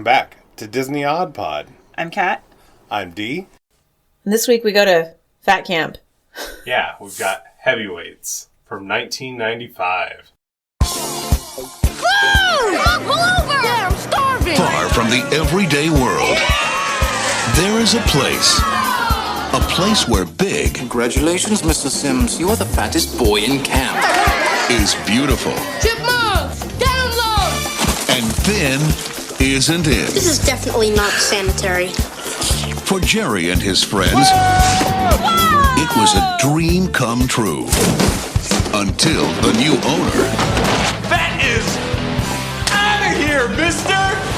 Welcome back to Disney Odd Pod. I'm Kat. I'm Dee. And this week we go to Fat Camp. Yeah, we've got Heavyweights from 1995. Pull over! Yeah, I'm starving! Far from the everyday world, there is a place where big Congratulations, Mr. Sims. You are the fattest boy in camp. is beautiful. Chipmunks! Down low! And thin isn't it? This is definitely not sanitary. For Jerry and his friends, it was a dream come true. Until the new owner That is out of here, mister!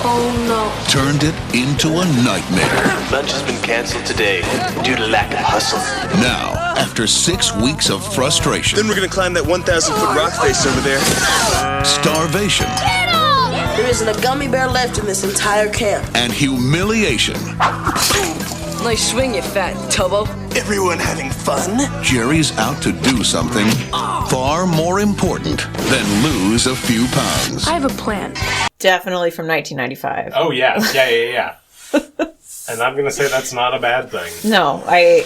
Oh no. turned it into a nightmare. Lunch has been canceled today due to lack of hustle. Now, after 6 weeks of frustration, Then we're gonna climb that 1,000-foot rock face over there. starvation, There isn't a gummy bear left in this entire camp. and humiliation, Nice swing, you fat tubbo. Everyone having fun? Jerry's out to do something far more important than lose a few pounds. I have a plan. Definitely from 1995. Oh, yeah. Yeah. And I'm going to say that's not a bad thing. No, I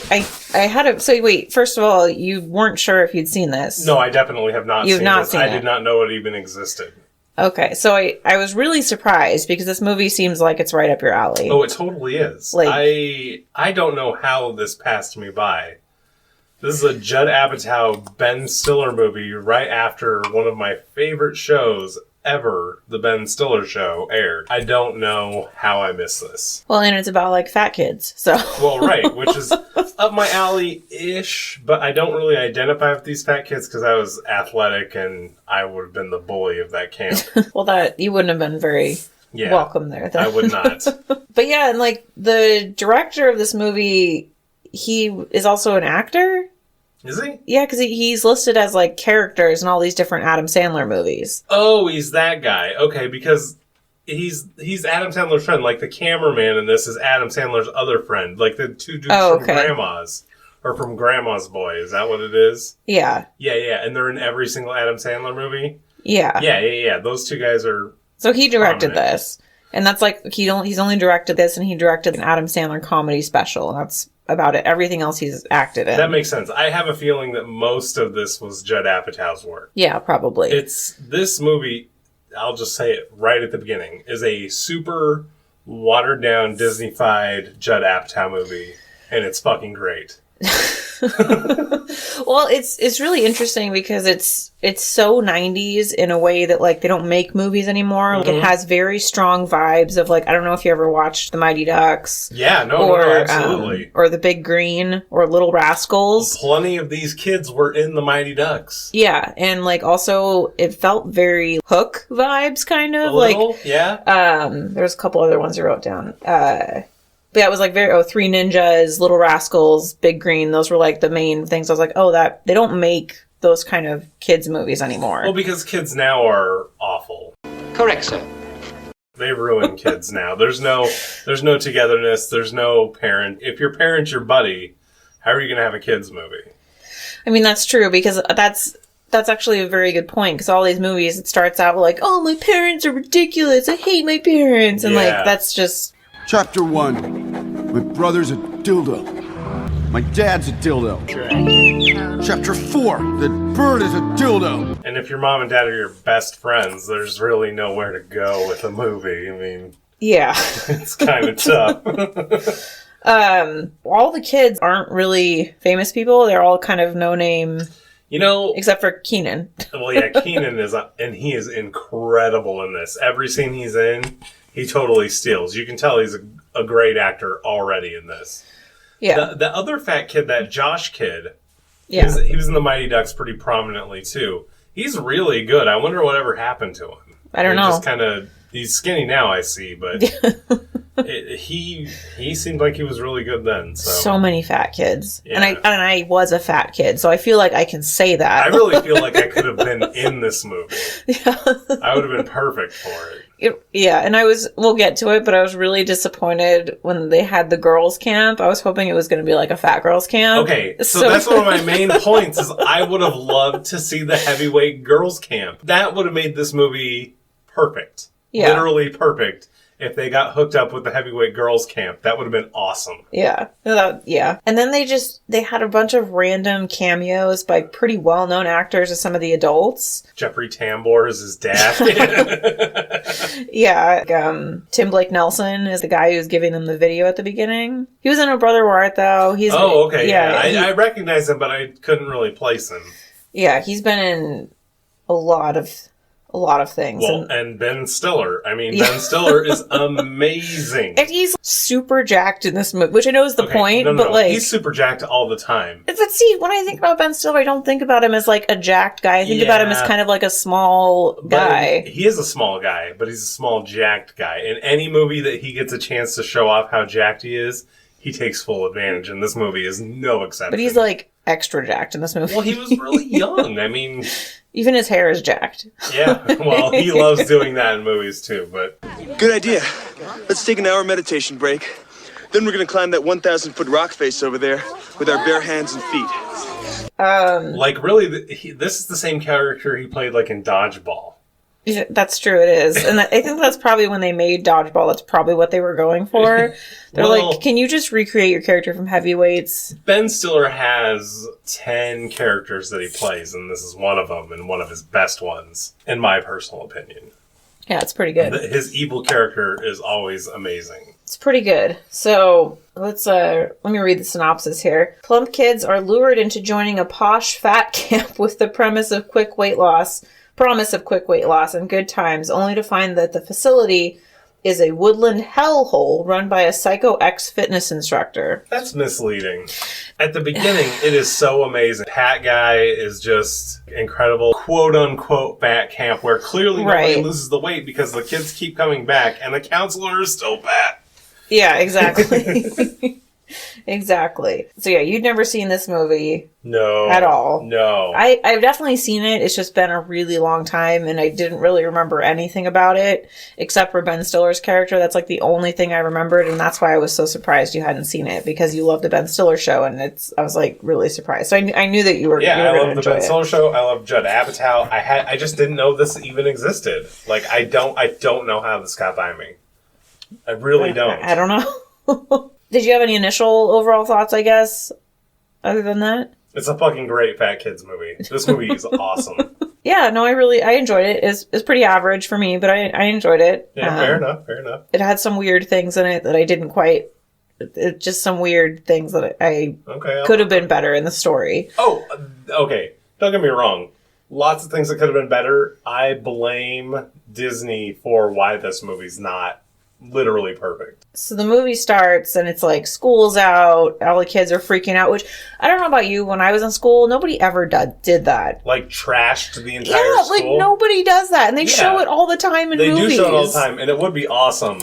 had a... So wait, first of all, you weren't sure if you'd seen this. No, I definitely have not You've seen not this. seen I it. did not know it even existed. Okay, so I was really surprised because this movie seems like it's right up your alley. Oh, it totally is. Like- I don't know how this passed me by. This is a Judd Apatow, Ben Stiller movie right after one of my favorite shows ever, The Ben Stiller Show, aired. I don't know how I missed this. Well, and it's about, like, fat kids, so... Well, right, which is up my alley-ish, but I don't really identify with these fat kids because I was athletic and I would have been the bully of that camp. Well, that... You wouldn't have been very Yeah, welcome there, then. I would not. But yeah, and, like, the director of this movie, he is also an actor? Is he? Yeah, because he's listed as, like, characters in all these different Adam Sandler movies. Oh, he's that guy. Okay, because he's Adam Sandler's friend. Like, the cameraman in this is Adam Sandler's other friend. Like, the two dudes from Grandma's. Or from Grandma's Boy. Is that what it is? Yeah. Yeah. And they're in every single Adam Sandler movie? Yeah. Yeah. Those two guys are... So he directed prominent. this. And that's like, he's only directed this, and he directed an Adam Sandler comedy special. And that's about it. Everything else he's acted in. That makes sense. I have a feeling that most of this was Judd Apatow's work. Yeah, probably. This movie, I'll just say it right at the beginning, is a super watered down Disney-fied Judd Apatow movie, and it's fucking great. Well, it's really interesting because it's so 90s in a way that, like, they don't make movies anymore. Like, it has very strong vibes of, like, I don't know if you ever watched The Mighty Ducks. Yeah, no, absolutely. Or The Big Green or Little Rascals. Plenty of these kids were in The Mighty Ducks. Yeah, and, like, also it felt very Hook vibes, kind of. A little, like, yeah. There's a couple other ones I wrote down. But yeah, it was like Three Ninjas, Little Rascals, Big Green. Those were like the main things. I was like, that they don't make those kind of kids movies anymore. Well, because kids now are awful. Correct, sir. They ruin kids now. There's no togetherness. There's no parent. If your parent's your buddy, how are you going to have a kids movie? I mean, that's true because that's actually a very good point because all these movies, it starts out like, oh, my parents are ridiculous. I hate my parents. And like, that's just... Chapter 1. My brother's a dildo. My dad's a dildo. Chapter 4. The bird is a dildo. And if your mom and dad are your best friends, there's really nowhere to go with a movie. I mean... Yeah. It's kind of tough. All the kids aren't really famous people. They're all kind of no-name... You know... Except for Keenan. Well, yeah, Keenan is... And he is incredible in this. Every scene he's in... He totally steals. You can tell he's a great actor already in this. Yeah. The other fat kid, that Josh kid, yeah, he was in the Mighty Ducks pretty prominently too. He's really good. I wonder whatever happened to him. I don't know. Just kind of, he's skinny now, I see, but he seemed like he was really good then. So many fat kids, yeah. and I was a fat kid, so I feel like I can say that. I really feel like I could have been in this movie. Yeah. I would have been perfect for it. Yeah, and we'll get to it, but I was really disappointed when they had the girls' camp. I was hoping it was going to be like a fat girls' camp. Okay, so that's one of my main points is I would have loved to see the heavyweight girls' camp. That would have made this movie perfect. Yeah. Literally perfect. if they got hooked up with the heavyweight girls camp. That would have been awesome. Yeah. Yeah. And then they had a bunch of random cameos by pretty well-known actors as some of the adults. Jeffrey Tambor is his dad. Yeah. Tim Blake Nelson is the guy who's giving them the video at the beginning. He was in Oh Brother Where Art Thou. Okay. Yeah. I recognize him, but I couldn't really place him. Yeah, he's been in a lot of things. Well, and Ben Stiller. I mean, Ben Stiller is amazing. And he's super jacked in this movie, which I know is the point, but like... He's super jacked all the time. But see, when I think about Ben Stiller, I don't think about him as like a jacked guy. I think about him as kind of like a small guy. He is a small guy, but he's a small jacked guy. In any movie that he gets a chance to show off how jacked he is, he takes full advantage, and this movie is no exception. But he's like extra jacked in this movie. Well, he was really young. I mean... Even his hair is jacked. Yeah, well, he loves doing that in movies too, but... Good idea. Let's take an hour meditation break. Then we're gonna climb that 1,000-foot rock face over there with our bare hands and feet. Like, really, this is the same character he played, like, in Dodgeball. Yeah, that's true, it is. And I think that's probably when they made Dodgeball, that's probably what they were going for. They're like, can you just recreate your character from Heavyweights? Ben Stiller has 10 characters that he plays, and this is one of them, and one of his best ones, in my personal opinion. Yeah, it's pretty good. His evil character is always amazing. It's pretty good. So, let me read the synopsis here. Plump kids are lured into joining a posh fat camp with the promise of quick weight loss and good times, only to find that the facility is a woodland hellhole run by a psycho ex-fitness instructor. That's misleading. At the beginning, it is so amazing. Pat Guy is just incredible. Quote-unquote fat camp where clearly nobody loses the weight because the kids keep coming back and the counselor is still fat. Yeah, exactly. Exactly. So yeah, you'd never seen this movie. No. At all. No. I've definitely seen it. It's just been a really long time and I didn't really remember anything about it except for Ben Stiller's character. That's like the only thing I remembered, and that's why I was so surprised you hadn't seen it, because you love the Ben Stiller show, and I was like really surprised. So I knew that you were I love the Ben Stiller show. I love Judd Apatow. I just didn't know this even existed. Like I don't know how this got by me. I really don't. I don't know. Did you have any initial overall thoughts, I guess, other than that? It's a fucking great fat kids movie. This movie is awesome. Yeah, no, I enjoyed it. It's pretty average for me, but I enjoyed it. Yeah, fair enough. It had some weird things in it that I didn't quite... just some weird things that I could have been better in the story. Oh, okay. Don't get me wrong. Lots of things that could have been better. I blame Disney for why this movie's not literally perfect. So the movie starts and it's like school's out, all the kids are freaking out, which I don't know about you, when I was in school, nobody ever did that. Like trashed the entire school? Yeah, like nobody does that. And they show it all the time in movies. They do show it all the time, and it would be awesome.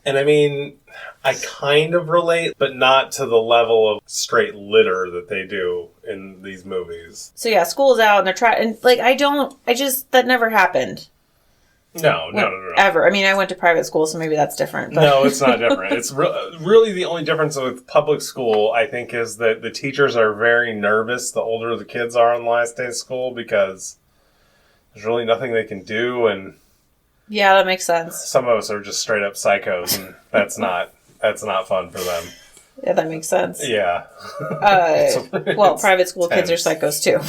And I mean, I kind of relate, but not to the level of straight litter that they do in these movies. So yeah, school's out and they're trying, and like that never happened. No. Ever. I mean, I went to private school, so maybe that's different. But. No, it's not different. It's really the only difference with public school, I think, is that the teachers are very nervous the older the kids are on the last day of school, because there's really nothing they can do, and yeah, that makes sense. Some of us are just straight up psychos, and that's not fun for them. Yeah, that makes sense. Yeah. Well, private school kids are psychos too.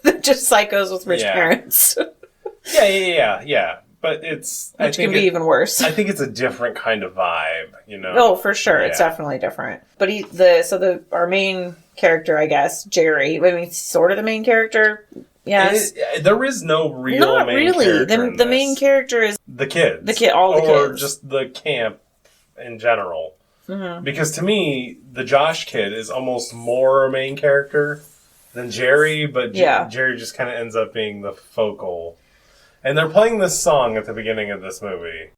They're just psychos with rich parents. Yeah. But which can be even worse. I think it's a different kind of vibe, you know. Oh, for sure, it's definitely different. But our main character, I guess, Jerry. I mean, sort of the main character. Yes, there is no real. Not main really. Character The main character is the kids. All the kids, or just the camp in general. Mm-hmm. Because to me, the Josh kid is almost more a main character than Jerry, but Jerry just kind of ends up being the focal. And they're playing this song at the beginning of this movie.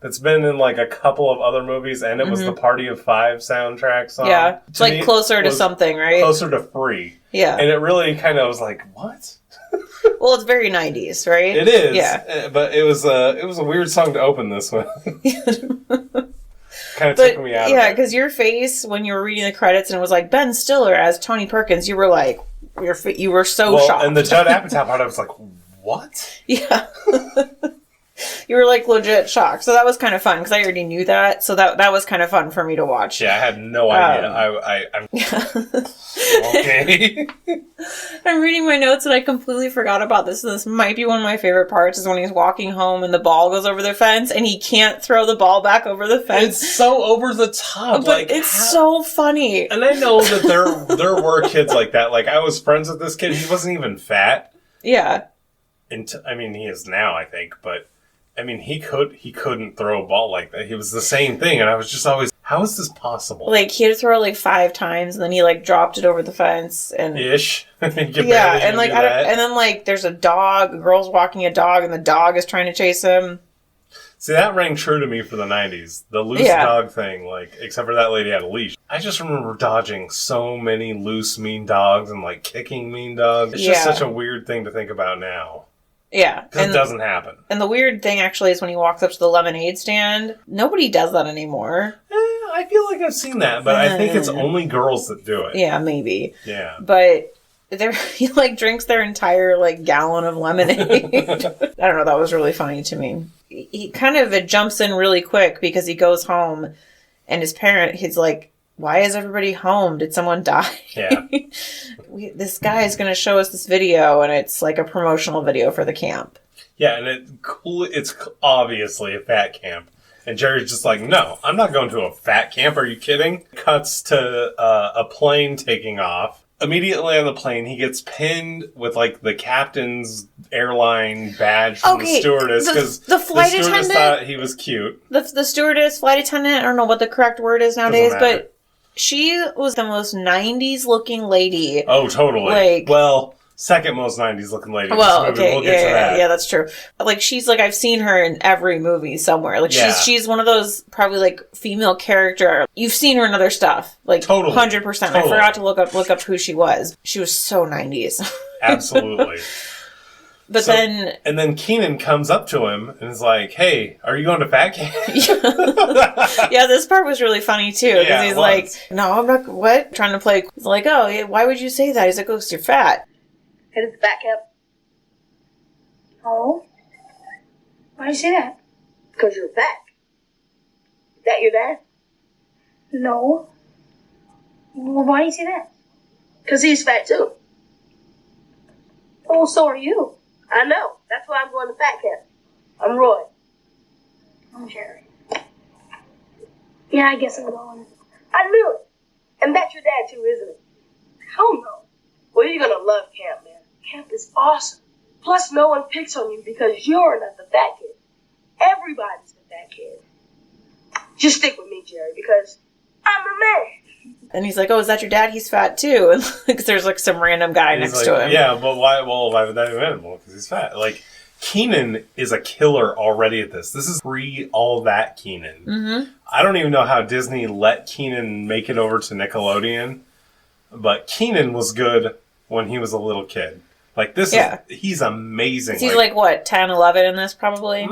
It's been in like a couple of other movies, and it was the Party of Five soundtrack song. Yeah, it's like closer to something, right? Closer to Free. Yeah. And it really kind of was like, what? Well, it's very 90s, right? It is. Yeah. But it was a weird song to open this with. Kind of took me out of it. Yeah, because your face when you were reading the credits and it was like Ben Stiller as Tony Perkins, you were like, you were so shocked. And the Judd Apatow part, I was like, what? Yeah. You were like legit shocked. So that was kind of fun because I already knew that. So that was kind of fun for me to watch. Yeah, I had no idea. I'm okay. I'm reading my notes and I completely forgot about this. And this might be one of my favorite parts is when he's walking home and the ball goes over the fence and he can't throw the ball back over the fence. It's so over the top. But it's so funny. And I know that there were kids like that. Like, I was friends with this kid. He wasn't even fat. Yeah. I mean, he is now, I think, but I mean, he couldn't throw a ball like that. He was the same thing, and I was just always, how is this possible? Like, he had to throw like 5 times, and then he like dropped it over the fence, and ish. Yeah, and like, and then like, there's a dog. A girl's walking a dog, and the dog is trying to chase him. See, that rang true to me for the 90s. The loose dog thing, like, except for that lady had a leash. I just remember dodging so many loose, mean dogs and like kicking mean dogs. It's just such a weird thing to think about now. Yeah. Because it doesn't happen. And the weird thing, actually, is when he walks up to the lemonade stand, nobody does that anymore. I feel like I've seen that, but I think it's only girls that do it. Yeah, maybe. Yeah. But he, like, drinks their entire, like, gallon of lemonade. I don't know, that was really funny to me. He kind of jumps in really quick because he goes home, and he's like, why is everybody home? Did someone die? Yeah. This guy is going to show us this video, and it's like a promotional video for the camp. Yeah, and it's obviously a fat camp. And Jerry's just like, no, I'm not going to a fat camp. Are you kidding? Cuts to a plane taking off. Immediately on the plane, he gets pinned with like the captain's airline badge from the stewardess because the flight attendant thought he was cute. The stewardess, flight attendant, I don't know what the correct word is nowadays, but she was the most 90s looking lady. Oh, totally. Like, well, second most 90s looking lady. Well, in this movie. okay, We'll get to that. Yeah, that's true. Like, she's like, I've seen her in every movie somewhere. Like, she's one of those probably like female character. You've seen her in other stuff, like totally. 100%. Totally. I forgot to look up who she was. She was so 90s. Absolutely. But then Keenan comes up to him and is like, "Hey, are you going to fat camp?" Yeah, this part was really funny too because he's like, "No, I'm not." What? Trying to play. He's like, "Oh, yeah, why would you say that?" He's like, "Oh, 'cause you're fat." Headed to fat camp. Oh, why do you say that? Because you're fat. Is that your dad? No. Well, why do you say that? Because he's fat too. Oh, so are you. I know. That's why I'm going to fat camp. I'm Roy. I'm Jerry. Yeah, I guess I'm going. I knew it. And that's your dad too, isn't it? Hell no. Well, you're gonna love camp, man. Camp is awesome. Plus, no one picks on you because you're not the fat kid. Everybody's the fat kid. Just stick with me, Jerry, because I'm the man. And he's like, "Oh, is that your dad? He's fat too." And like, there's like some random guy next to him. Yeah, but why? Well, why would that be manageable? Because he's fat. Like, Keenan is a killer already at this. This is pre all that Keenan. Mm-hmm. I don't even know how Disney let Keenan make it over to Nickelodeon, but Keenan was good when he was a little kid. Like, he's amazing. He's like what, 10, 11 in this probably?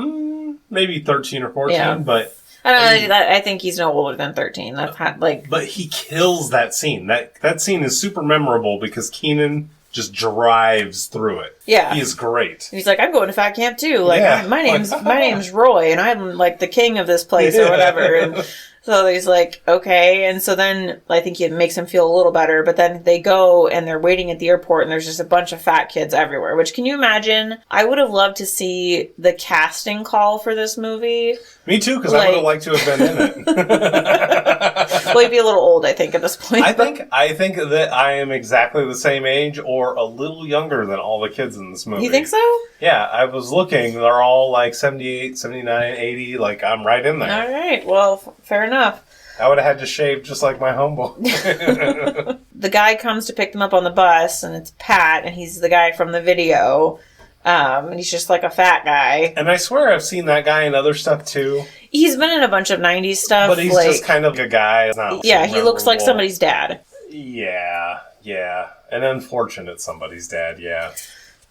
Maybe 13 or 14, but... I think he's no older than 13. But he kills that scene. That scene is super memorable because Keenan just drives through it. Yeah. He is great. And he's like, I'm going to fat camp too. Like, my name's Roy, and I'm like the king of this place or whatever. And so he's like, okay. And so then I think it makes him feel a little better. But then they go and they're waiting at the airport and there's just a bunch of fat kids everywhere. Which, can you imagine? I would have loved to see the casting call for this movie. Me too, because I would have liked to have been in it. Well, he'd be a little old, I think, at this point. I think that I am exactly the same age or a little younger than all the kids in this movie. You think so? Yeah, I was looking. They're all like 78, 79, 80. Like, I'm right in there. All right. Well, fair enough. I would have had to shave just like my homeboy. The guy comes to pick them up on the bus, and it's Pat, and he's the guy from the video. And he's just like a fat guy. And I swear I've seen that guy in other stuff too. He's been in a bunch of 90s stuff. But he's just kind of a guy. He looks like somebody's dad. Yeah. An unfortunate somebody's dad, yeah.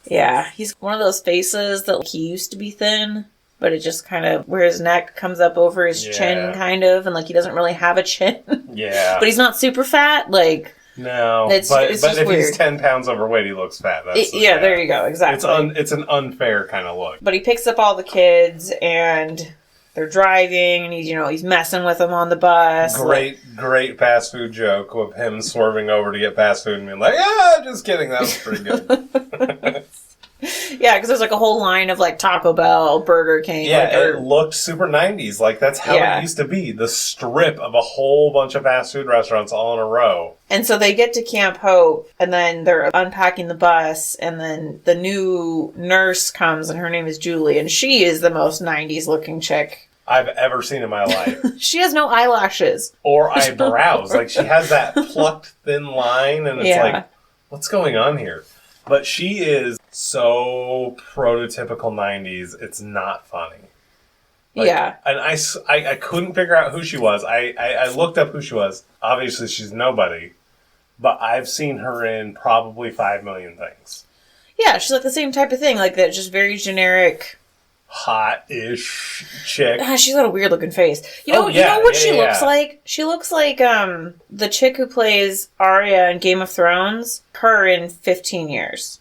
Yeah, he's one of those faces that he used to be thin, but it just kind of, where his neck comes up over his chin, kind of, and like he doesn't really have a chin. Yeah. But he's not super fat, like... No, it's but just if weird. he's 10 pounds overweight, he looks fat. Yeah, there you go, exactly. It's an unfair kind of look. But he picks up all the kids, and they're driving, and he's messing with them on the bus. Great fast food joke with him swerving over to get fast food and being like, "Yeah, just kidding, that was pretty good." Yeah, because there's like a whole line of like Taco Bell, Burger King. Yeah, it looked super 90s. Like, that's how it used to be. The strip of a whole bunch of fast food restaurants all in a row. And so they get to Camp Hope, and then they're unpacking the bus, and then the new nurse comes, and her name is Julie, and she is the most 90s looking chick I've ever seen in my life. She has no eyelashes. Or eyebrows. Like, she has that plucked thin line, and it's like, what's going on here? But she is so prototypical 90s, it's not funny. Like, yeah. And I couldn't figure out who she was. I looked up who she was. Obviously, she's nobody. But I've seen her in probably 5 million things. Yeah, she's like the same type of thing. Like that, just very generic... hot-ish chick. She's got a weird looking face. You know what she looks like? She looks like the chick who plays Arya in Game of Thrones. Her in 15 years.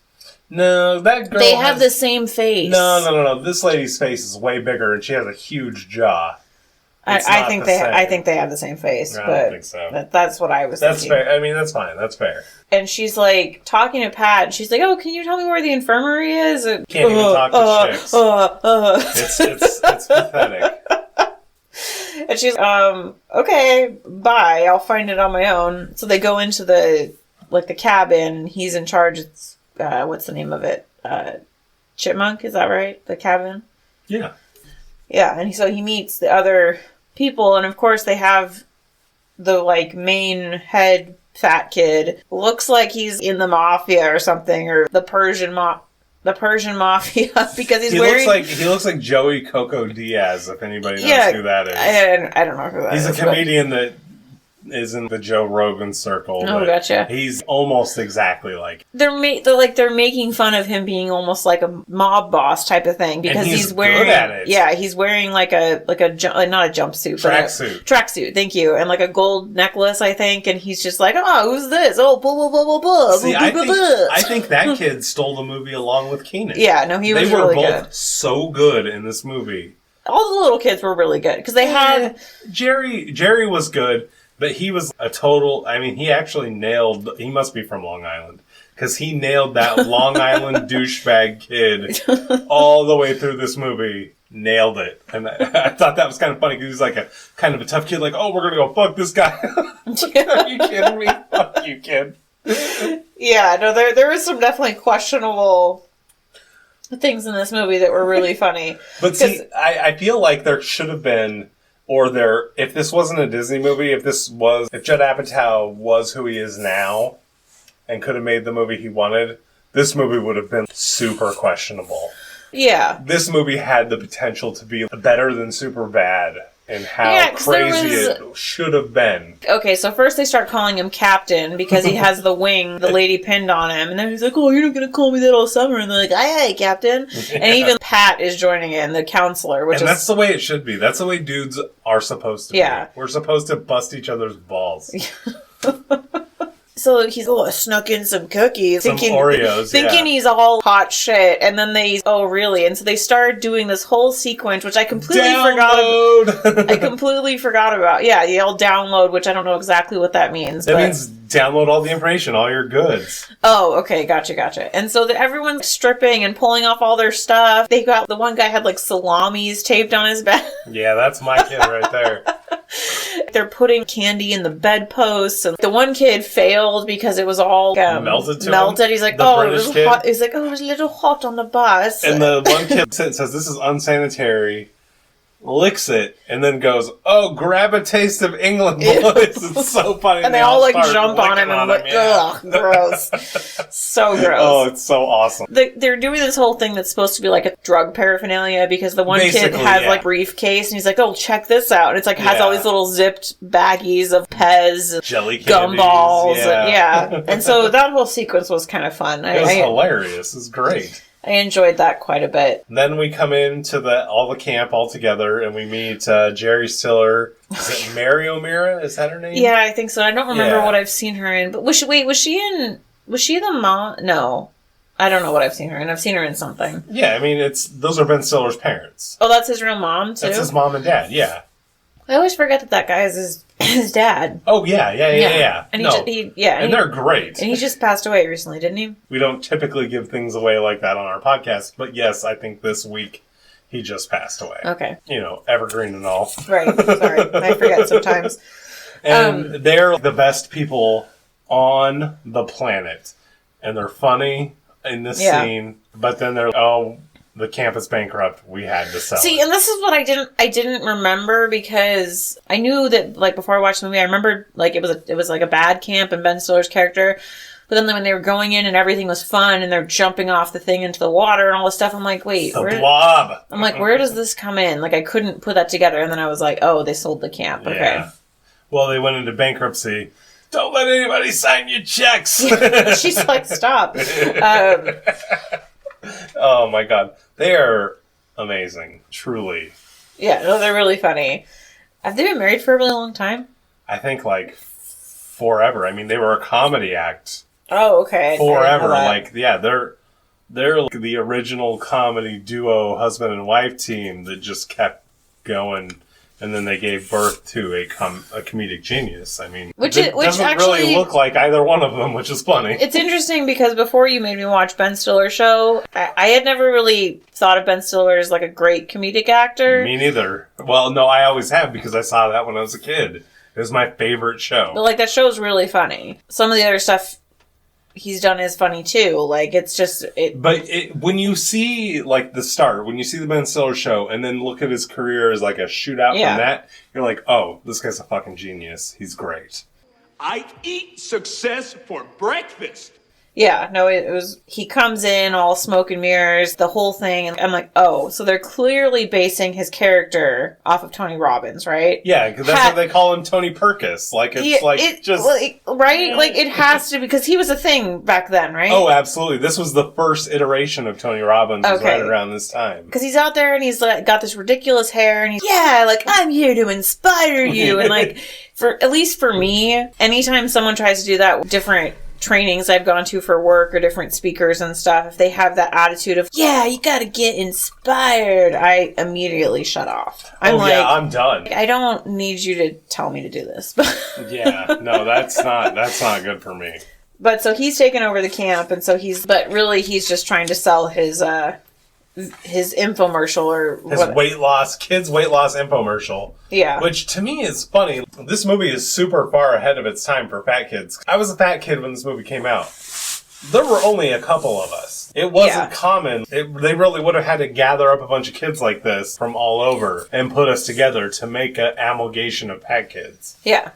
No, that girl They have the same face. No. This lady's face is way bigger, and she has a huge jaw. I think they have the same face. I but don't think so. That's what I was thinking. That's fair. I mean, that's fine. That's fair. And she's like talking to Pat, and she's like, "Oh, can you tell me where the infirmary is?" And, Can't even talk to chicks. It's pathetic. And she's okay, bye. I'll find it on my own. So they go into the cabin. He's in charge. It's what's the name of it? Chipmunk, is that right? The cabin. Yeah. Yeah, and so he meets the other people, and of course they have the main head fat kid. Looks like he's in the mafia or something, or the Persian mafia, because he looks like Joey Coco Diaz, if anybody knows who that is. I don't know who that is. He's a comedian that is in the Joe Rogan circle. Oh, gotcha. He's almost exactly like... They're making fun of him being almost like a mob boss type of thing, because he's wearing... good at it. Yeah, he's wearing not a jumpsuit. Tracksuit, thank you. And like a gold necklace, I think, and he's just like, "Oh, who's this? Oh, blah, blah, blah, blah, blah. See, blah, blah, blah." I think that kid stole the movie along with Keenan. Yeah, no, he was really good. They were both so good in this movie. All the little kids were really good, because they had... Jerry was good. But he was a total... I mean, he actually nailed... He must be from Long Island. Because he nailed that Long Island douchebag kid all the way through this movie. Nailed it. And I thought that was kind of funny, because he's like a kind of a tough kid. Like, "Oh, we're going to go fuck this guy." Are you kidding me? Fuck you, kid. Yeah, no, there was some definitely questionable things in this movie that were really funny. But see, I feel like there should have been... if this wasn't a Disney movie, if Judd Apatow was who he is now and could have made the movie he wanted, this movie would have been super questionable. Yeah. This movie had the potential to be better than Superbad and how crazy it should have been. Okay, so first they start calling him Captain because he has the wing, the lady pinned on him. And then he's like, "Oh, you're not going to call me that all summer." And they're like, "Aye, aye, Captain." Yeah. And even Pat is joining in, the counselor. That's the way it should be. That's the way dudes are supposed to be. We're supposed to bust each other's balls. So he's snuck in some cookies. Some Oreos, thinking he's all hot shit. And then oh, really? And so they started doing this whole sequence, which I completely forgot about. Yeah, the old download, which I don't know exactly what that means. That means download all the information, all your goods. Oh, okay. Gotcha. And so everyone's stripping and pulling off all their stuff. The one guy had salamis taped on his back. Yeah, that's my kid right there. They're putting candy in the bedposts, and the one kid failed because it was all melted. He's like, "Oh, it was hot." He's like, "Oh, it was a little hot on the bus." And the one kid says, "This is unsanitary. licks it, and then goes, "Oh, grab a taste of England, boys." It's so funny. And they all like jump on him and like, yeah. ugh, gross. So gross. Oh, it's so awesome. They're doing this whole thing that's supposed to be like a drug paraphernalia because the one kid has like briefcase and he's like, "Oh, check this out." And it's like has all these little zipped baggies of Pez, jelly candies, gumballs, and so that whole sequence was kind of fun. It was hilarious. It's great. I enjoyed that quite a bit. Then we come into all the camp all together, and we meet Jerry Stiller. Is it Mary O'Meara? Is that her name? Yeah, I think so. I don't remember what I've seen her in. But was she the mom? No. I don't know what I've seen her in. I've seen her in something. Yeah, I mean, those are Ben Stiller's parents. Oh, that's his real mom, too? That's his mom and dad, yeah. I always forget that guy is his dad. Oh, yeah. And and they're great. And he just passed away recently, didn't he? We don't typically give things away like that on our podcast, but yes, I think this week he just passed away. Okay. Evergreen and all. Right. Sorry. I forget sometimes. And they're the best people on the planet. And they're funny in this scene, but then they're, the camp is bankrupt. We had to sell. See, and this is what I didn't remember because I knew that like before I watched the movie, I remembered like it was like a bad camp and Ben Stiller's character. But then when they were going in and everything was fun and they're jumping off the thing into the water and all this stuff, I'm like, wait, blob. I'm like, where does this come in? Like I couldn't put that together, and then I was like, oh, they sold the camp. Okay. Yeah. Well, they went into bankruptcy. Don't let anybody sign your checks. She's like, stop. Oh my god. They are amazing. Truly. Yeah, no, they're really funny. Have they been married for a really long time? I think like forever. I mean, they were a comedy act. Oh, okay. Forever. Like, yeah, they're like the original comedy duo husband and wife team that just kept going. And then they gave birth to a comedic genius. I mean, which doesn't actually really look like either one of them, which is funny. It's interesting because before you made me watch Ben Stiller's show, I had never really thought of Ben Stiller as like a great comedic actor. Me neither. Well, no, I always have because I saw that when I was a kid. It was my favorite show. But like that show's really funny. Some of the other stuff he's done is funny too. Like it's just But when you see like the start, when you see the Ben Stiller show, and then look at his career as like a shootout from that, you're like, oh, this guy's a fucking genius. He's great. I eat success for breakfast. Yeah, no, it was, he comes in all smoke and mirrors, the whole thing, and I'm like, oh, so they're clearly basing his character off of Tony Robbins, right? Yeah, because that's what they call him, Tony Perkis. Like, it's right? Like, it has to, because he was a thing back then, right? Oh, absolutely. This was the first iteration of Tony Robbins was right around this time. Because he's out there and he's like, got this ridiculous hair, and he's, like, I'm here to inspire you, and like, at least for me, anytime someone tries to do that with different trainings I've gone to for work or different speakers and stuff, if they have that attitude of, you gotta get inspired, I immediately shut off. I'm done. I don't need you to tell me to do this. Yeah, no, that's not good for me. But so he's taken over the camp, and so he's just trying to sell his infomercial or his kids weight loss infomercial. Yeah. Which to me is funny. This movie is super far ahead of its time for fat kids. I was a fat kid when this movie came out. There were only a couple of us. It wasn't common. They really would have had to gather up a bunch of kids like this from all over and put us together to make an amalgamation of fat kids. Yeah.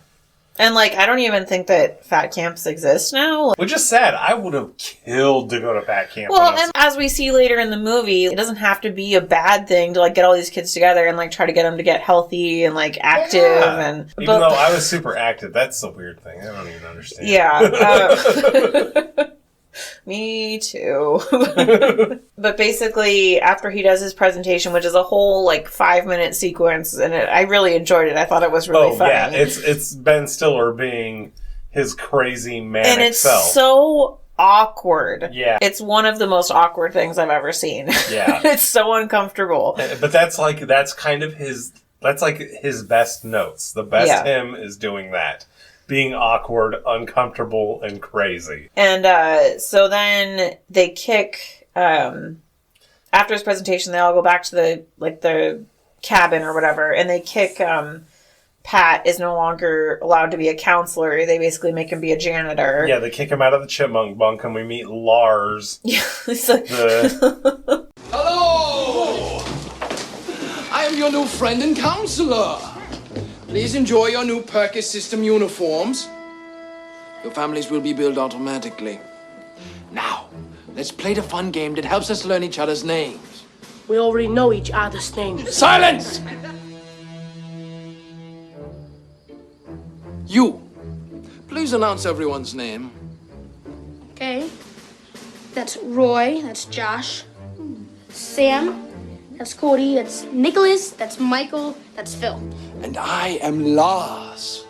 And, like, I don't even think that fat camps exist now. Which is sad. I would have killed to go to fat camp. Well, and as we see later in the movie, it doesn't have to be a bad thing to, like, get all these kids together and, like, try to get them to get healthy and, like, active. Yeah. Even though I was super active, that's the weird thing. I don't even understand. Yeah. Me too. But basically, after he does his presentation, which is a whole like 5-minute sequence, and I really enjoyed it. I thought it was really funny. Yeah, it's Ben Stiller being his crazy manic and it's self. So awkward. Yeah, it's one of the most awkward things I've ever seen. Yeah, it's so uncomfortable. But that's kind of his best notes. The best him is doing that. Being awkward, uncomfortable, and crazy. And so then they kick, after his presentation, they all go back to the cabin or whatever, and they kick, Pat is no longer allowed to be a counselor. They basically make him be a janitor. Yeah, they kick him out of the chipmunk bunk, and we meet Lars. Yeah, he's like... Hello! I am your new friend and counselor. Please enjoy your new Perkis system uniforms. Your families will be billed automatically. Now, let's play the fun game that helps us learn each other's names. We already know each other's names. Silence! You. Please announce everyone's name. Okay. That's Roy. That's Josh. Sam. That's Cody. That's Nicholas. That's Michael. That's Phil. And I am Lars.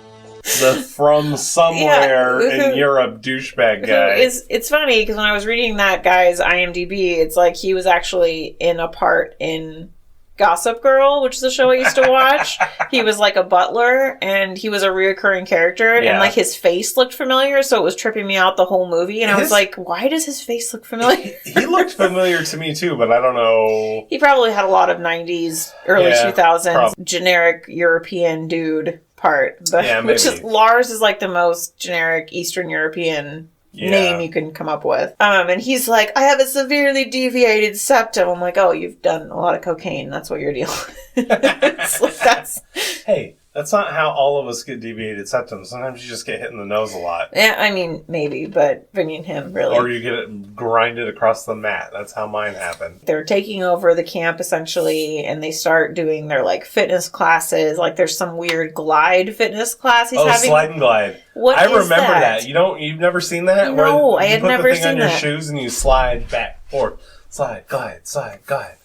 The from somewhere in Europe douchebag guy. It's funny because when I was reading that guy's IMDb, it's like he was actually in a part in Gossip Girl, which is a show I used to watch. He was like a butler, and he was a reoccurring character, and like his face looked familiar, so it was tripping me out the whole movie. And I was like, why does his face look familiar? He looked familiar to me too, but I don't know. He probably had a lot of 90s, early 2000s generic European dude part, but which is Lars is like the most generic Eastern European name you can come up with. And he's like, I have a severely deviated septum. I'm like, oh, you've done a lot of cocaine. That's what you're dealing with. Hey, that's not how all of us get deviated septums. Sometimes you just get hit in the nose a lot. Yeah, I mean, maybe, but I mean him, really. Or you get it grinded across the mat. That's how mine happened. They're taking over the camp, essentially, and they start doing their, like, fitness classes. Like, there's some weird glide fitness class he's having. Slide and glide. What I is remember that? You've never seen that? No, where I had never seen that. You put the thing on your shoes and you slide back, forth. Slide, glide, slide, glide.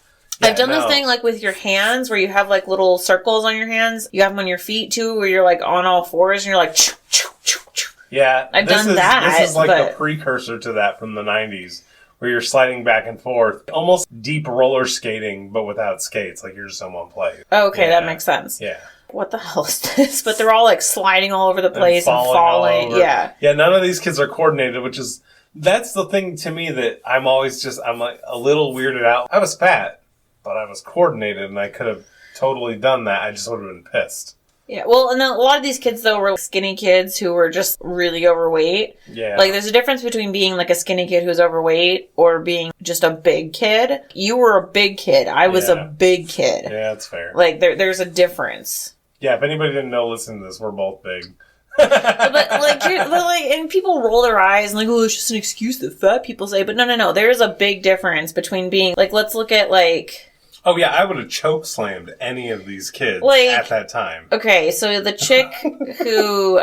Yeah, I've done this thing like with your hands where you have like little circles on your hands. You have them on your feet too, where you're like on all fours and you're like. Choo, choo, choo, choo. Yeah, I've done that. This is like a precursor to that from the 90s, where you're sliding back and forth, almost deep roller skating, but without skates, like you're just on one plate. Okay, that makes sense. Yeah. What the hell is this? But they're all like sliding all over the place and falling. Yeah. Yeah, none of these kids are coordinated, which is, that's the thing to me that I'm like a little weirded out. I was fat, but I was coordinated, and I could have totally done that. I just would have been pissed. Yeah, well, and then a lot of these kids, though, were skinny kids who were just really overweight. Yeah. Like, there's a difference between being, like, a skinny kid who's overweight or being just a big kid. You were a big kid. I was a big kid. Yeah, that's fair. Like, there's a difference. Yeah, if anybody didn't know, listen to this. We're both big. And people roll their eyes and like, oh, it's just an excuse that fat people say. But no. There's a big difference between being, like, let's look at, like... Oh, yeah, I would have choke-slammed any of these kids at that time. Okay, so the chick who,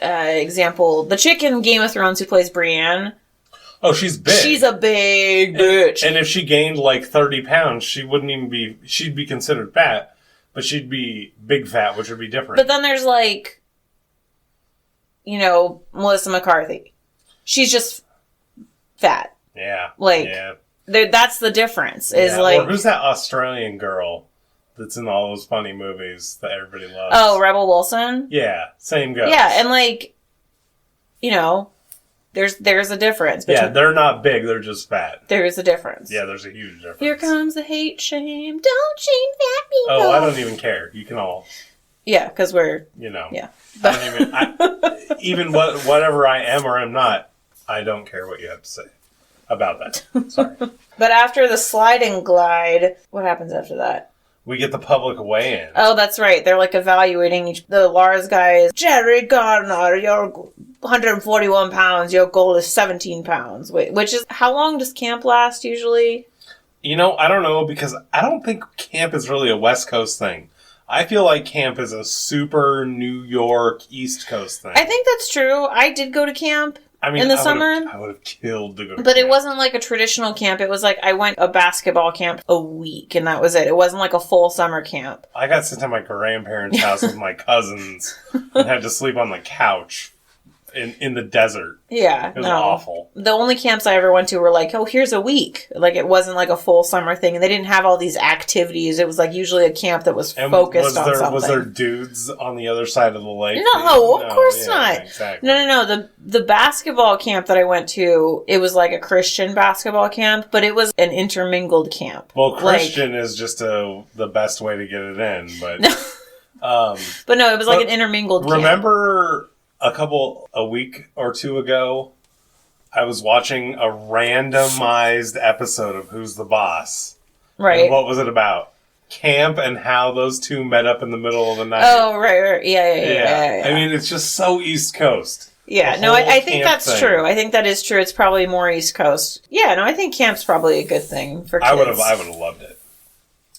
the chick in Game of Thrones who plays Brienne. Oh, she's big. She's a big bitch. And if she gained, like, 30 pounds, she'd be considered fat, but she'd be big fat, which would be different. But then there's, like, Melissa McCarthy. She's just fat. Yeah. That's the difference. Or who's that Australian girl that's in all those funny movies that everybody loves? Oh, Rebel Wilson? Yeah, same goes. Yeah, and there's a difference. Yeah, they're not big, they're just fat. There is a difference. Yeah, there's a huge difference. Here comes the hate shame. Don't shame fat people. Oh, I don't even care. You can all... Yeah, because we're... Yeah. Whatever I am or am not, I don't care what you have to say about that. Sorry. But after the slide and glide, what happens after that? We get the public weigh-in. Oh, that's right. They're like evaluating the Lars guys. Jerry Gardner, you're 141 pounds. Your goal is 17 pounds. Which is, how long does camp last usually? I don't know, because I don't think camp is really a West Coast thing. I feel like camp is a super New York East Coast thing. I think that's true. I did go to camp. In the summer. I would have killed to go to camp. But it wasn't like a traditional camp. It was like I went a basketball camp a week, and that was it. It wasn't like a full summer camp. I got sent to my grandparents' house with my cousins and had to sleep on the couch in the desert. Yeah. It was awful. The only camps I ever went to were like, oh, here's a week. Like, it wasn't like a full summer thing. And they didn't have all these activities. It was like usually a camp that was focused on something. Was there dudes on the other side of the lake? No, of course not. Exactly. No. The basketball camp that I went to, it was like a Christian basketball camp, but it was an intermingled camp. Well, Christian is just the best way to get it in, but... but no, it was like an intermingled camp. Remember... A week or two ago, I was watching a randomized episode of Who's the Boss. Right. And what was it about? camp and how those two met up in the middle of the night. Oh, right. Yeah. I mean, it's just so East Coast. Yeah, no, I think that's true. I think that is true. It's probably more East Coast. Yeah, no, I think camp's probably a good thing for kids. I would have loved it.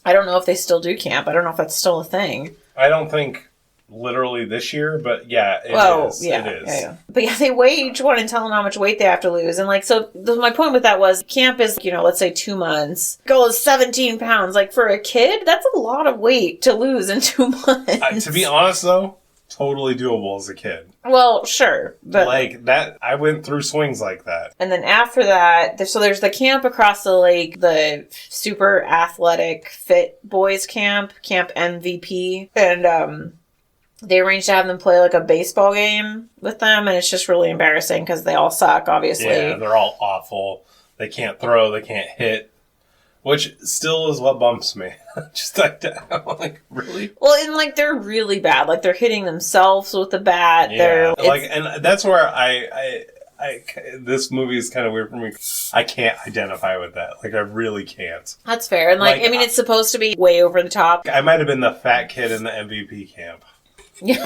I don't know if they still do camp. I don't know if that's still a thing. I don't think literally this year, but yeah, it is. Yeah, it is. Yeah. But yeah, they weigh each one and tell them how much weight they have to lose. And like, so my point with that was camp is, let's say 2 months. Girl is 17 pounds. Like for a kid, that's a lot of weight to lose in 2 months. To be honest though, totally doable as a kid. Well, sure. But like that, I went through swings like that. And then after that, there's the camp across the lake, the super athletic fit boys camp MVP. And, they arranged to have them play like a baseball game with them, and it's just really embarrassing because they all suck, obviously. Yeah, they're all awful. They can't throw, they can't hit, which still is what bumps me. Just like that. I'm like, really? Well, and like they're really bad. Like they're hitting themselves with the bat. Yeah, and that's where I this movie is kind of weird for me. I can't identify with that. Like, I really can't. That's fair. And like I mean, it's supposed to be way over the top. I might have been the fat kid in the MVP camp. Yeah.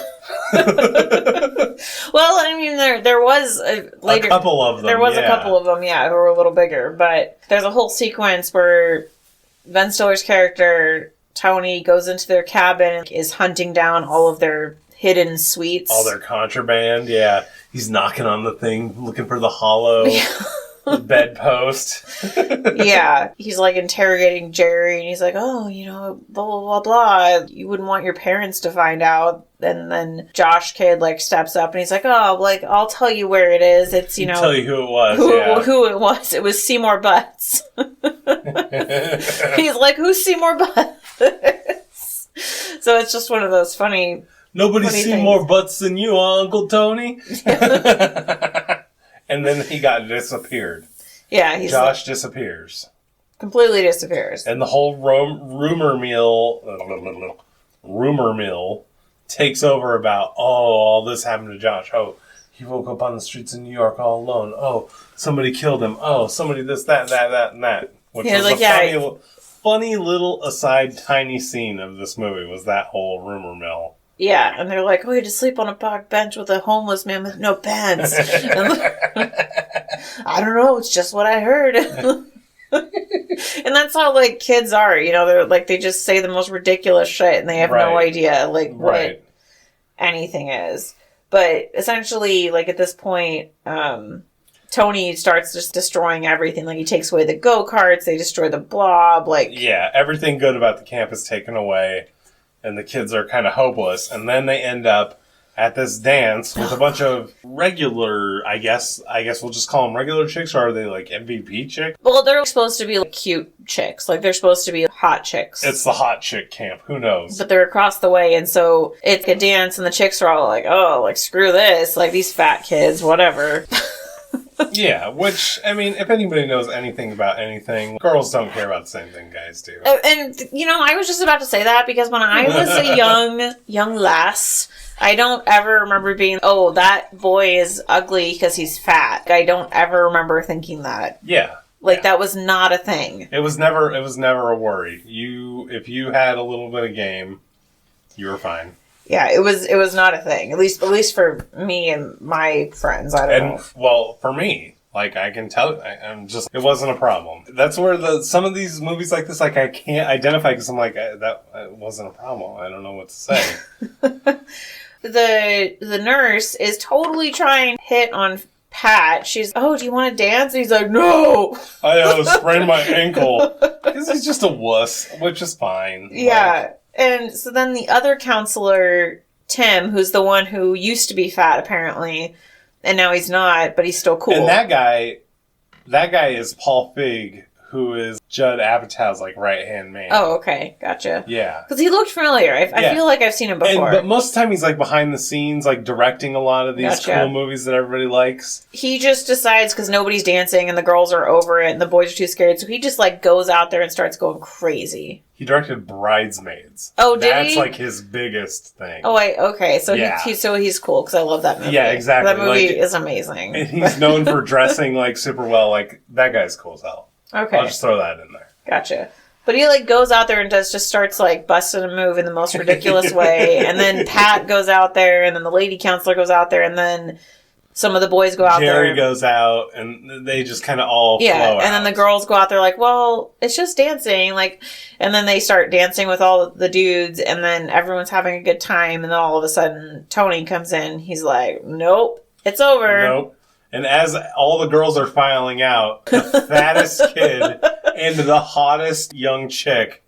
Well, I mean, there was later, a couple of them. There was a couple of them, yeah, who were a little bigger. But there's a whole sequence where Ben Stiller's character Tony goes into their cabin and is hunting down all of their hidden sweets, all their contraband. Yeah, he's knocking on the thing, looking for the hollow bedpost. Yeah, he's like interrogating Jerry, and he's like, "Oh, blah blah blah blah. You wouldn't want your parents to find out." And then Josh Kid like steps up and he's like, "Oh, like I'll tell you where it is. It's tell you who it was. Who it was? It was Seymour Butts." He's like, "Who's Seymour Butts?" So it's just one of those funny. Nobody's seen more butts than you, Uncle Tony. And then he got disappeared. Yeah, Josh disappears. Completely disappears. And the whole rumor mill takes over about, all this happened to Josh. Oh, he woke up on the streets of New York all alone. Oh, somebody killed him. Oh, somebody this, that, and that. Which was a funny little aside, tiny scene of this movie was that whole rumor mill. Yeah, and they're like, "Oh, you had to sleep on a park bench with a homeless man with no pants." I don't know, it's just what I heard. And that's how, like, kids are, they're like, they just say the most ridiculous shit and they have no idea, like, what anything is. But essentially, like, at this point, Tony starts just destroying everything. Like, he takes away the go-karts, they destroy the blob, like... Yeah, everything good about the camp is taken away. And the kids are kind of hopeless. And then they end up at this dance with a bunch of regular, I guess we'll just call them regular chicks, or are they like MVP chicks? Well, they're supposed to be like cute chicks. Like, they're supposed to be hot chicks. It's the hot chick camp. Who knows? But they're across the way, and so it's a dance, and the chicks are all like, "Oh, like, screw this. Like, these fat kids, whatever." Yeah, which, I mean, if anybody knows anything about anything, girls don't care about the same thing guys do. And, I was just about to say that because when I was a young lass, I don't ever remember being, "Oh, that boy is ugly because he's fat." I don't ever remember thinking that. Yeah. That was not a thing. It was never a worry. If you had a little bit of game, you were fine. Yeah, it was not a thing. At least for me and my friends. I don't know. Well, for me, like, I can tell, it wasn't a problem. That's where some of these movies like this, like, I can't identify because I'm like, that wasn't a problem. I don't know what to say. The nurse is totally trying to hit on Pat. She's, "Oh, do you want to dance?" And he's like, "No." I sprained my ankle. Because he's just a wuss, which is fine. Yeah. And so then the other counselor, Tim, who's the one who used to be fat, apparently, and now he's not, but he's still cool. And that guy is Paul Feig, who is Judd Apatow's, like, right-hand man. Oh, okay. Gotcha. Yeah. Because he looked familiar. I feel like I've seen him before. But most of the time he's, like, behind the scenes, like, directing a lot of these cool movies that everybody likes. He just decides, because nobody's dancing and the girls are over it and the boys are too scared, so he just, like, goes out there and starts going crazy. He directed Bridesmaids. Oh, did That's he? like his biggest thing. Oh, okay. So he's cool because I love that movie. Yeah, exactly. That movie is amazing. And he's known for dressing like super well. Like, that guy's cool as hell. Okay. I'll just throw that in there. Gotcha. But he, like, goes out there and just starts, like, busting a move in the most ridiculous way. And then Pat goes out there, and then the lady counselor goes out there, and then some of the boys go out there. Jerry goes out, and they just kind of all flow out. And then the girls go out there like, well, it's just dancing. Like, and then they start dancing with all the dudes, and then everyone's having a good time, and then all of a sudden, Tony comes in. He's like, nope, it's over. Nope. And as all the girls are filing out, the fattest kid and the hottest young chick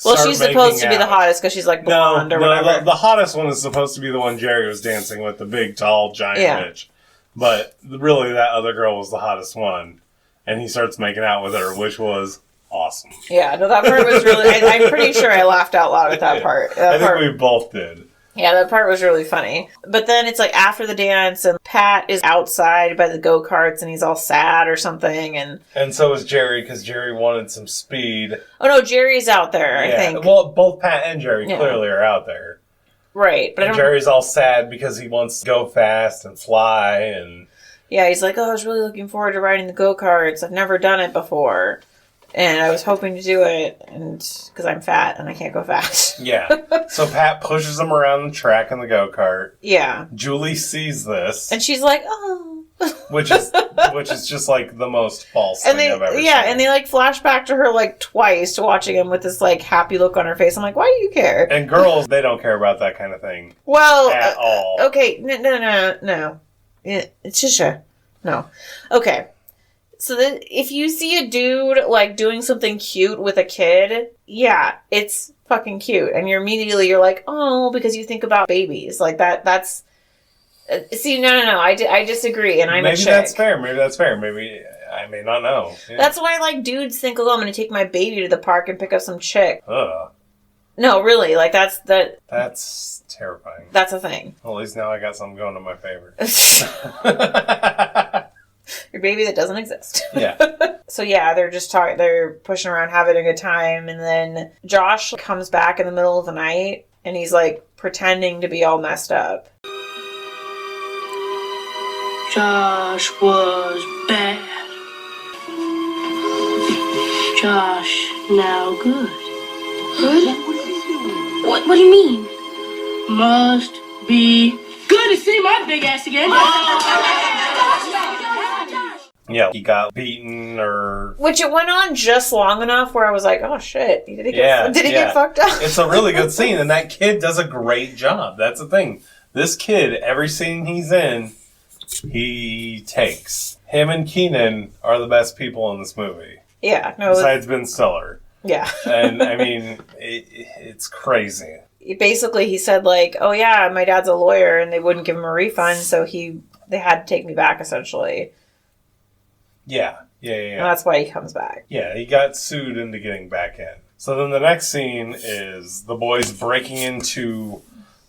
well, she's supposed to be the hottest because she's like blonde or whatever. The hottest one is supposed to be the one Jerry was dancing with, the big, tall, giant bitch. But really, that other girl was the hottest one. And he starts making out with her, which was awesome. Yeah, no, that part was really... I'm pretty sure I laughed out loud at that part. I think we both did. Yeah, that part was really funny. But then it's like after the dance, and Pat is outside by the go-karts, and he's all sad or something, and so is Jerry, because Jerry wanted some speed. Oh, no, Jerry's out there, I think. Well, both Pat and Jerry clearly are out there. Right. But Jerry's all sad because he wants to go fast and fly, and... Yeah, he's like, oh, I was really looking forward to riding the go-karts. I've never done it before. And I was hoping to do it, and because I'm fat and I can't go fast. Yeah. So Pat pushes him around the track in the go-kart. Yeah. Julie sees this. And she's like, oh. which is just like the most false thing I've ever seen. Yeah, and they like flash back to her like twice watching him with this like happy look on her face. I'm like, why do you care? And girls, they don't care about that kind of thing. Well, at all. Okay, no. It's just no. Okay. So that if you see a dude, like, doing something cute with a kid, yeah, it's fucking cute. And you're like, oh, because you think about babies. Like, that's... See, no. I disagree, and I'm a chick. Maybe that's fair. Maybe I may not know. Yeah. That's why, like, dudes think, oh, I'm going to take my baby to the park and pick up some chick. Ugh. No, really, like, that's terrifying. That's a thing. Well, at least now I got something going in my favor. Your baby that doesn't exist. Yeah. So yeah, they're just they're pushing around, having a good time, and then Josh comes back in the middle of the night, and he's like pretending to be all messed up. Josh was bad. Josh now good. Good? What do you mean? Must be good to see my big ass again. Yeah, he got beaten or... Which it went on just long enough where I was like, oh shit, did he get fucked up? It's a really good scene, and that kid does a great job. That's the thing. This kid, every scene he's in, he takes. Him and Keenan are the best people in this movie. Yeah. No. Besides Ben Stiller. Yeah. And, I mean, it's crazy. Basically, he said, like, oh yeah, my dad's a lawyer, and they wouldn't give him a refund, so they had to take me back, essentially. Yeah. And that's why he comes back. Yeah, he got sued into getting back in. So then the next scene is the boys breaking into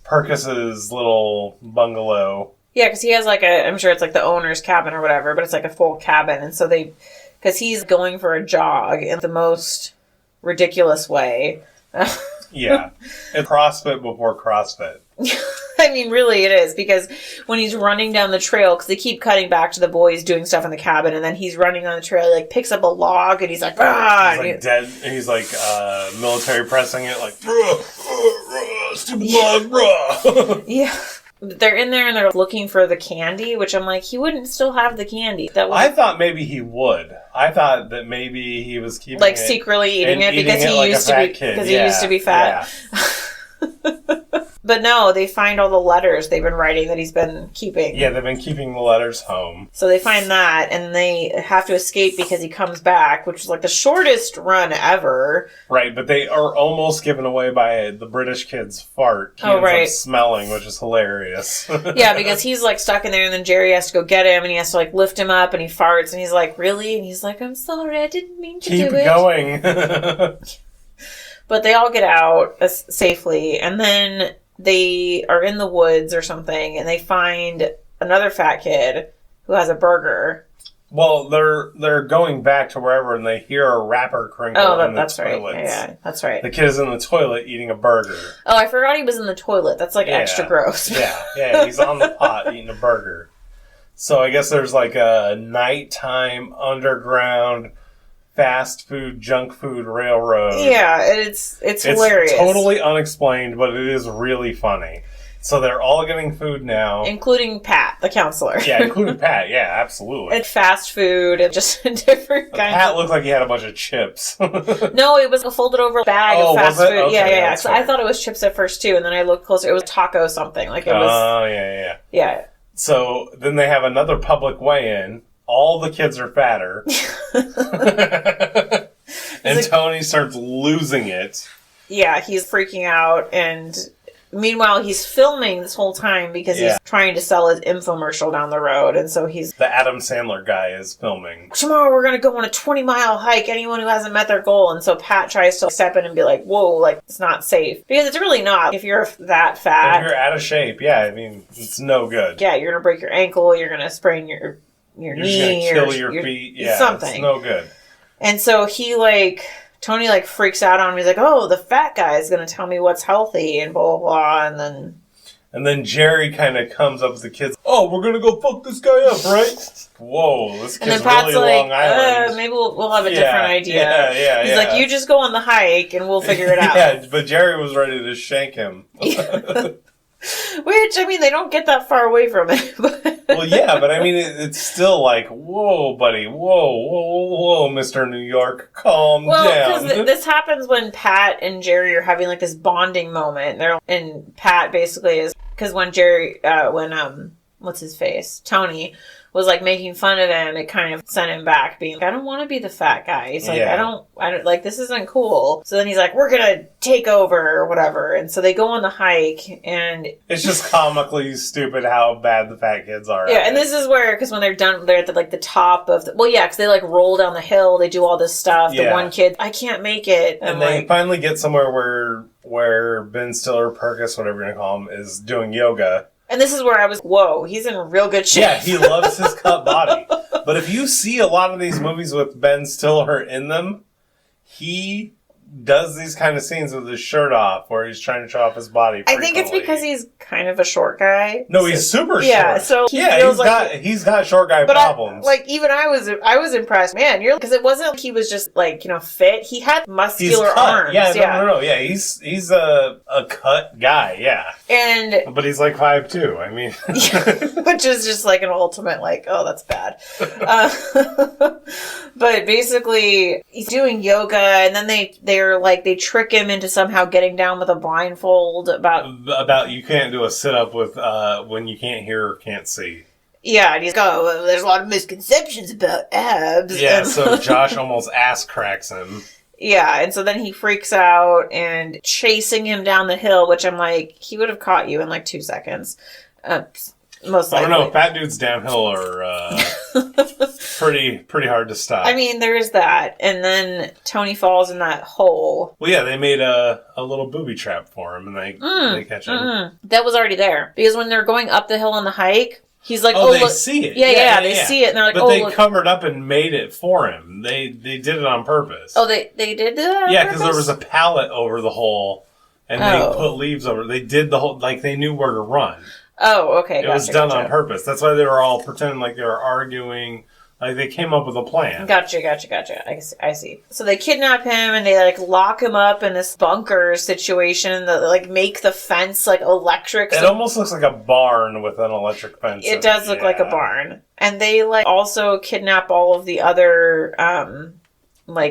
Perkis's little bungalow. Yeah, because he has like I'm sure it's like the owner's cabin or whatever, but it's like a full cabin. And so because he's going for a jog in the most ridiculous way. Yeah. It's CrossFit before CrossFit. I mean, really it is, because when he's running down the trail, because they keep cutting back to the boys doing stuff in the cabin, and then he's running on the trail, he like picks up a log, and he's like, ah! He's like dead, and he's like military pressing it, like, stupid log, bruh. Yeah. They're in there and they're looking for the candy, which I'm like, he wouldn't still have the candy. I thought maybe he would. I thought that maybe he was keeping like secretly eating it because he used to be because he used to be fat. Yeah. But no, they find all the letters they've been writing that he's been keeping. Yeah, they've been keeping the letters home. So they find that, and they have to escape because he comes back, which is like the shortest run ever. Right, but they are almost given away by the British kid's fart. He ends up smelling, which is hilarious. Yeah, because he's like stuck in there, and then Jerry has to go get him, and he has to like lift him up, and he farts, and he's like, really? And he's like, I'm sorry, I didn't mean to do it. Keep going. But they all get out safely, and then they are in the woods or something, and they find another fat kid who has a burger. Well, they're going back to wherever, and they hear a wrapper crinkle in the toilets. Right. Yeah, that's right. The kid is in the toilet eating a burger. Oh, I forgot he was in the toilet. That's like extra gross. Yeah, he's on the pot eating a burger. So I guess there's like a nighttime underground fast food, junk food railroad. Yeah, it's hilarious. It's totally unexplained, but it is really funny. So they're all getting food now. Including Pat, the counselor. Yeah, including Pat. Yeah, absolutely. And fast food and just different kinds Pat looked like he had a bunch of chips. No, it was a folded over bag of fast food. Okay, yeah. So I thought it was chips at first too, and then I looked closer. It was taco something. Like it was. Oh, yeah. Yeah. So then they have another public weigh-in. All the kids are fatter. And Tony starts losing it. Yeah, he's freaking out, and meanwhile he's filming this whole time because he's trying to sell his infomercial down the road, and so he's... The Adam Sandler guy is filming. Tomorrow we're going to go on a 20-mile hike, anyone who hasn't met their goal, and so Pat tries to step in and be like, whoa, like, it's not safe. Because it's really not. If you're that fat... If you're out of shape, yeah, I mean, it's no good. Yeah, you're going to break your ankle, you're going to sprain your You're knee, just gonna kill your feet. Yeah, something. It's no good. And so Tony freaks out on me. He's like, oh, the fat guy is going to tell me what's healthy and blah, blah, blah. And then Jerry kind of comes up with the kids. Oh, we're going to go fuck this guy up, right? Whoa, this kid's really Long Island. Maybe we'll have a different idea. Yeah. He's like, you just go on the hike and we'll figure it out. Yeah, but Jerry was ready to shank him. Which, I mean, they don't get that far away from it. Well, yeah, but I mean, it's still like, whoa, buddy, whoa, Mr. New York, calm down. Well, because this happens when Pat and Jerry are having this bonding moment. And Pat basically is, because when Jerry, what's his face? Tony was making fun of him, it kind of sent him back being like, I don't want to be the fat guy. He's like, I don't this isn't cool. So then he's like, we're going to take over or whatever. And so they go on the hike and it's just comically stupid how bad the fat kids are. Yeah. And this is where, because when they're done, they're at the top of because they roll down the hill. They do all this stuff. The one kid, I can't make it. And they finally get somewhere where Ben Stiller, Perkis, whatever you're going to call him, is doing yoga. And this is where I was, whoa, he's in real good shape. Yeah, he loves his cut body. But if you see a lot of these movies with Ben Stiller in them, he does these kind of scenes with his shirt off where he's trying to show off his body frequently. I think it's because he's kind of a short guy. No, he's super short. Yeah, so he feels he's got short guy problems. Even I was impressed. Man, because it wasn't like he was just fit. He had muscular arms. Yeah, no. Yeah, he's a cut guy. Yeah, but he's 5'2". I mean, which is just an ultimate oh, that's bad. But basically, he's doing yoga, and then they trick him into somehow getting down with a blindfold about you can't do a sit-up with when you can't hear or can't see. Yeah, and he's there's a lot of misconceptions about abs. Yeah, so Josh almost ass cracks him. Yeah, and so then he freaks out and chasing him down the hill, which I'm like, he would have caught you in 2 seconds. Most likely. I don't know, fat dudes downhill are pretty hard to stop. I mean, there is that. And then Tony falls in that hole. Well, yeah, they made a little booby trap for him, and they catch him. That was already there. Because when they're going up the hill on the hike, he's like, they look. see it. Yeah, they see it, and they're like, but they look. covered up and made it for him. They did it on purpose. Oh, they did that on Yeah, purpose? because there was a pallet over the hole, and they put leaves over it. They did the whole, they knew where to run. Oh, okay. It was done on purpose. That's why they were all pretending like they were arguing. They came up with a plan. Gotcha. I see. So they kidnap him and they lock him up in this bunker situation that make the fence electric. It almost looks like a barn with an electric fence. It does look like a barn. And they also kidnap all of the other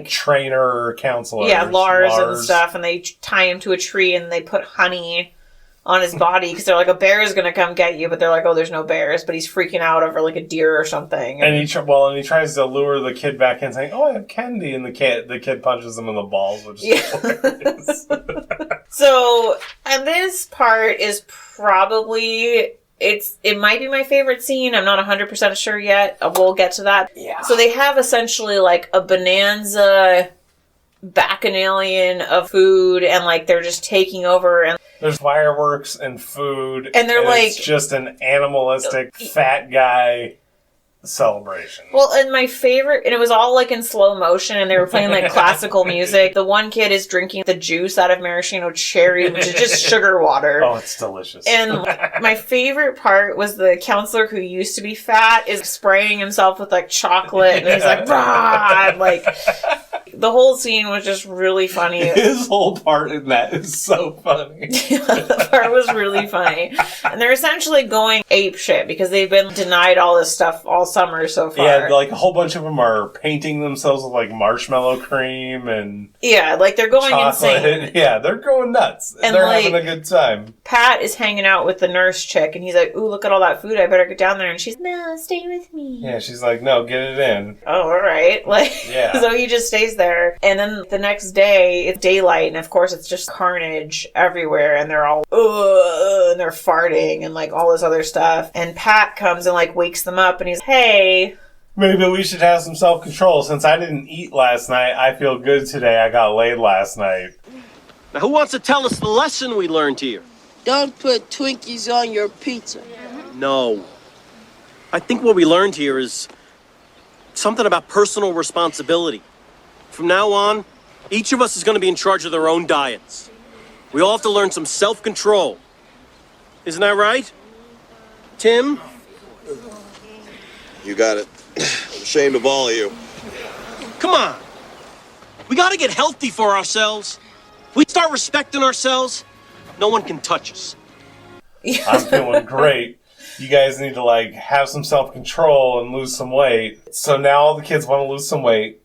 trainer counselors. Yeah, Lars and stuff, and they tie him to a tree and they put honey on his body because they're like, a bear is going to come get you, but they're like, oh, there's no bears, but he's freaking out over a deer or something. And he tries to lure the kid back in, saying, oh, I have candy, and the kid punches him in the balls, which is hilarious. So, and this part is probably, it might be my favorite scene. I'm not 100% sure yet. We'll get to that. Yeah. So they have essentially a bonanza bacchanalian of food, and they're just taking over, and there's fireworks and food, and they're it's just an animalistic fat guy celebration. Well, and my favorite, and it was all like in slow motion, and they were playing like classical music. The one kid is drinking the juice out of maraschino cherry, which is just sugar water. Oh, it's delicious. And my favorite part was the counselor who used to be fat is spraying himself with like chocolate, and he's like, "Rah!" Like, the whole scene was just really funny. His whole part in that is so funny. The part was really funny. And they're essentially going ape shit because they've been denied all this stuff all summer so far. Yeah, like a whole bunch of them are painting themselves with like marshmallow cream and yeah, like they're going chocolate. insane. Yeah, they're going nuts. And they're like, having a good time. Pat is hanging out with the nurse chick, and he's like, "Ooh, look at all that food! I better get down there." And she's, "No, stay with me." Yeah, she's like, "No, get it in." Oh, all right. Like, yeah. So he just stays there, and then the next day it's daylight, and of course it's just carnage everywhere, and they're all and they're farting and like all this other stuff. And Pat comes and like wakes them up, and he's, "Hey, maybe we should have some self-control. Since I didn't eat last night, I feel good today. I got laid last night." Now, who wants to tell us the lesson we learned here? Don't put Twinkies on your pizza. No. I think what we learned here is something about personal responsibility. From now on, each of us is going to be in charge of their own diets. We all have to learn some self-control. Isn't that right? Tim? You got it. I'm ashamed of all of you. Come on. We got to get healthy for ourselves. We start respecting ourselves, no one can touch us. I'm feeling great. You guys need to like have some self-control and lose some weight. So now all the kids want to lose some weight.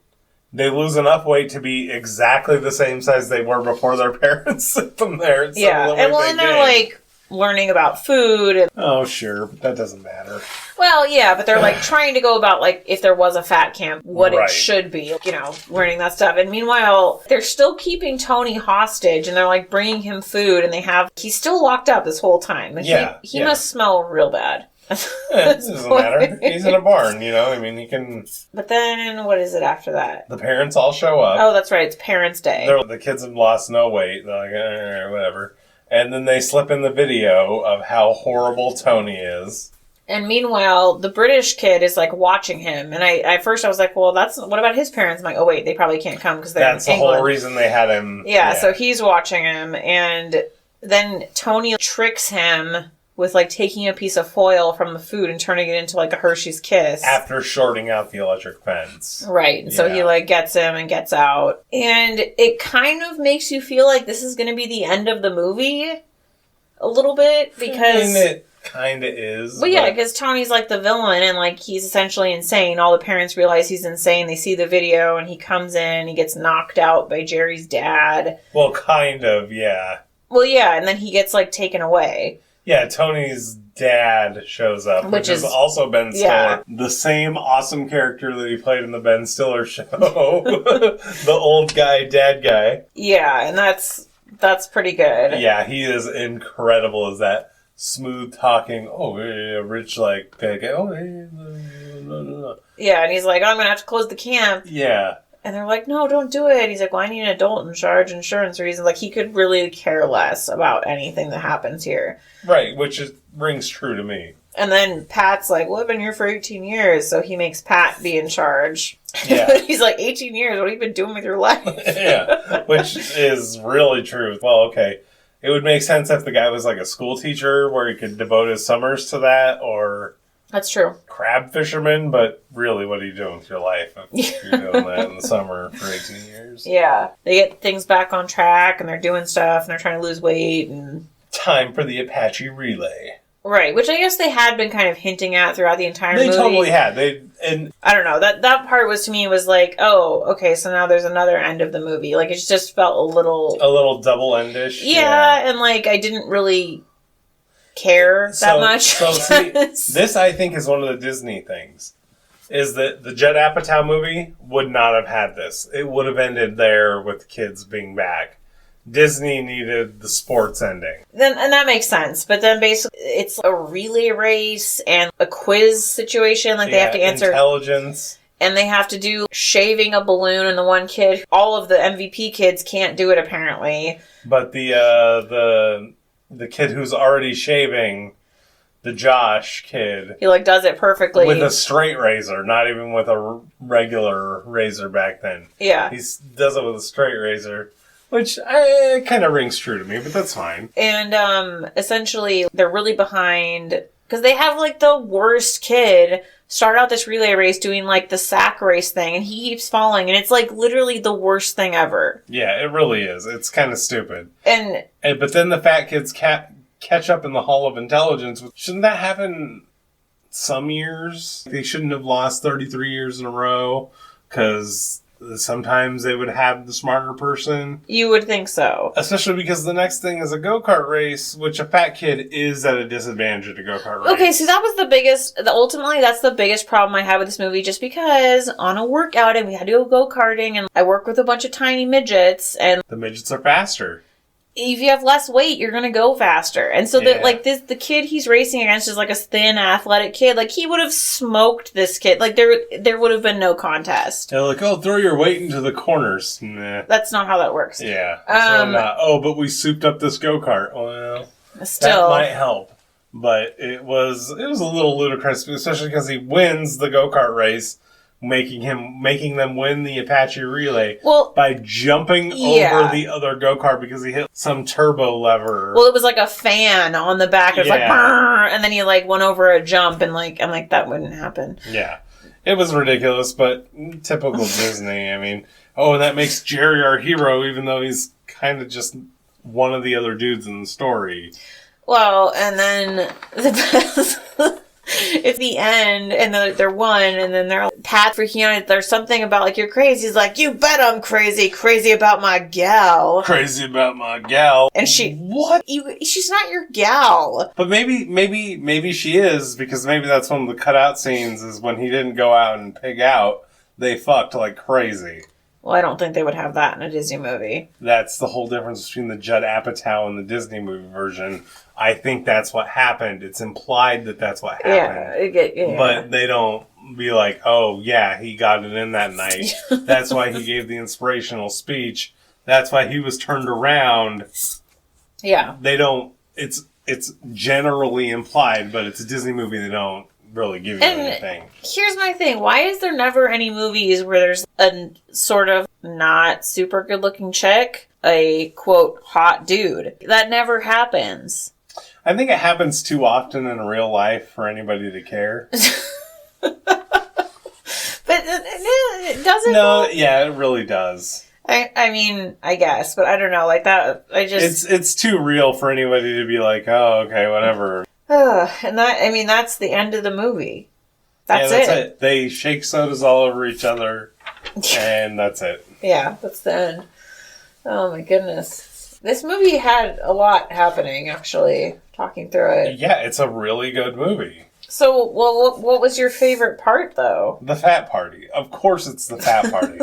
They lose enough weight to be exactly the same size they were before their parents sent them there. yeah." And well, and they're like learning about food. And, oh, sure, but that doesn't matter. Well, yeah, but they're like trying to go about like if there was a fat camp, what Right. it should be, you know, learning that stuff. And meanwhile, they're still keeping Tony hostage, and they're like bringing him food, and he's still locked up this whole time. Like, Yeah, he yeah. must smell real bad. Yeah, it doesn't matter. He's in a barn, you know. I mean, he can. But then what is it after that? The parents all show up. Oh, that's right. It's Parents' Day. The kids have lost no weight. They're like, whatever. And then they slip in the video of how horrible Tony is. And meanwhile, the British kid is like watching him. And at first I was like, well, what about his parents? I'm like, oh wait, they probably can't come because they're That's in the England. whole reason they had him. Yeah, so he's watching him, and then Tony tricks him with like taking a piece of foil from the food and turning it into like a Hershey's Kiss. After shorting out the electric fence. Right. And so he like gets him and gets out. And it kind of makes you feel like this is going to be the end of the movie a little bit because... And it kind of is. Well, yeah, because Tony's like the villain and like he's essentially insane. All the parents realize he's insane. They see the video and he comes in, he gets knocked out by Jerry's dad. Well, kind of, yeah. Well, yeah, and then he gets like taken away. Yeah, Tony's dad shows up, which is also Ben Stiller. Yeah. The same awesome character that he played in the Ben Stiller show. The old guy, dad guy. Yeah, and that's pretty good. Yeah, he is incredible as that smooth talking, rich like guy. Yeah, and he's like, I'm going to have to close the camp. Yeah. And they're like, no, don't do it. He's like, well, I need an adult in charge, insurance reasons. Like, he could really care less about anything that happens here. Right, which rings true to me. And then Pat's like, well, I've been here for 18 years, so he makes Pat be in charge. Yeah. He's like, 18 years? What have you been doing with your life? Yeah, which is really true. Well, okay. It would make sense if the guy was like a school teacher where he could devote his summers to that, or... That's true. Crab fisherman, but really, what are you doing with your life if you're doing that in the summer for 18 years? Yeah. They get things back on track, and they're doing stuff, and they're trying to lose weight, and... Time for the Apache relay. Right, which I guess they had been kind of hinting at throughout the entire movie. They totally had. I don't know. That part was, to me, was like, oh, okay, so now there's another end of the movie. Like, it just felt a little double-endish. Yeah, and like, I didn't really care that much. So see, this I think is one of the Disney things, is that the Judd Apatow movie would not have had this. It would have ended there with the kids being back. Disney needed the sports ending. And that makes sense. But then basically it's a relay race and a quiz situation. Like they have to answer intelligence. And they have to do shaving a balloon, and the one kid, all of the MVP kids can't do it apparently. But the kid who's already shaving, the Josh kid. He, like, does it perfectly. With a straight razor, not even with a regular razor back then. Yeah. He does it with a straight razor, which kind of rings true to me, but that's fine. And essentially, they're really behind, because they have, like, the worst kid start out this relay race doing, like, the sack race thing, and he keeps falling, and it's, like, literally the worst thing ever. Yeah, it really is. It's kind of stupid. But then the fat kids catch up in the Hall of Intelligence. Shouldn't that happen some years? They shouldn't have lost 33 years in a row, because sometimes they would have the smarter person. You would think so. Especially because the next thing is a go-kart race, which a fat kid is at a disadvantage at a go-kart race. Okay, so that was the biggest, ultimately that's the biggest problem I had with this movie, just because on a workout and we had to go go-karting, and I work with a bunch of tiny midgets, and the midgets are faster. If you have less weight, you're gonna go faster. And so the kid he's racing against is like a thin, athletic kid. Like, he would have smoked this kid. Like, there would have been no contest. They're like, oh, throw your weight into the corners. Nah. That's not how that works. Yeah. Not. Oh, but we souped up this go-kart. Well, still, that might help. But it was a little ludicrous, especially because he wins the go-kart race, making them win the Apache relay by jumping over the other go-kart because he hit some turbo lever. Well, it was like a fan on the back. It was like, brrr, and then he like went over a jump, and like, I'm like, that wouldn't happen. Yeah. It was ridiculous, but typical Disney. I mean, and that makes Jerry our hero, even though he's kind of just one of the other dudes in the story. Well, and then the best... It's the end, and they're one, and then they're Pat freaking out. There's something about, like, you're crazy. He's like, you bet I'm crazy about my gal. Crazy about my gal. And she's not your gal. But maybe she is, because maybe that's one of the cutout scenes is when he didn't go out and pig out, they fucked like crazy. Well, I don't think they would have that in a Disney movie. That's the whole difference between the Judd Apatow and the Disney movie version. I think that's what happened. It's implied that that's what happened. Yeah. But they don't be like, oh, yeah, he got it in that night. That's why he gave the inspirational speech. That's why he was turned around. Yeah. They don't... It's generally implied, but it's a Disney movie. They don't really give you anything. Here's my thing. Why is there never any movies where there's a sort of not super good looking chick, a quote hot dude? That never happens. I think it happens too often in real life for anybody to care. But it doesn't. No, yeah, it really does. I mean, I guess, but I don't know, like that. It's too real for anybody to be like, oh, okay, whatever. And that's the end of the movie. That's it. They shake sodas all over each other, and that's it. Yeah, that's the end. Oh my goodness. This movie had a lot happening, actually, talking through it. Yeah, it's a really good movie. So, well, what was your favorite part, though? The fat party. Of course it's the fat party.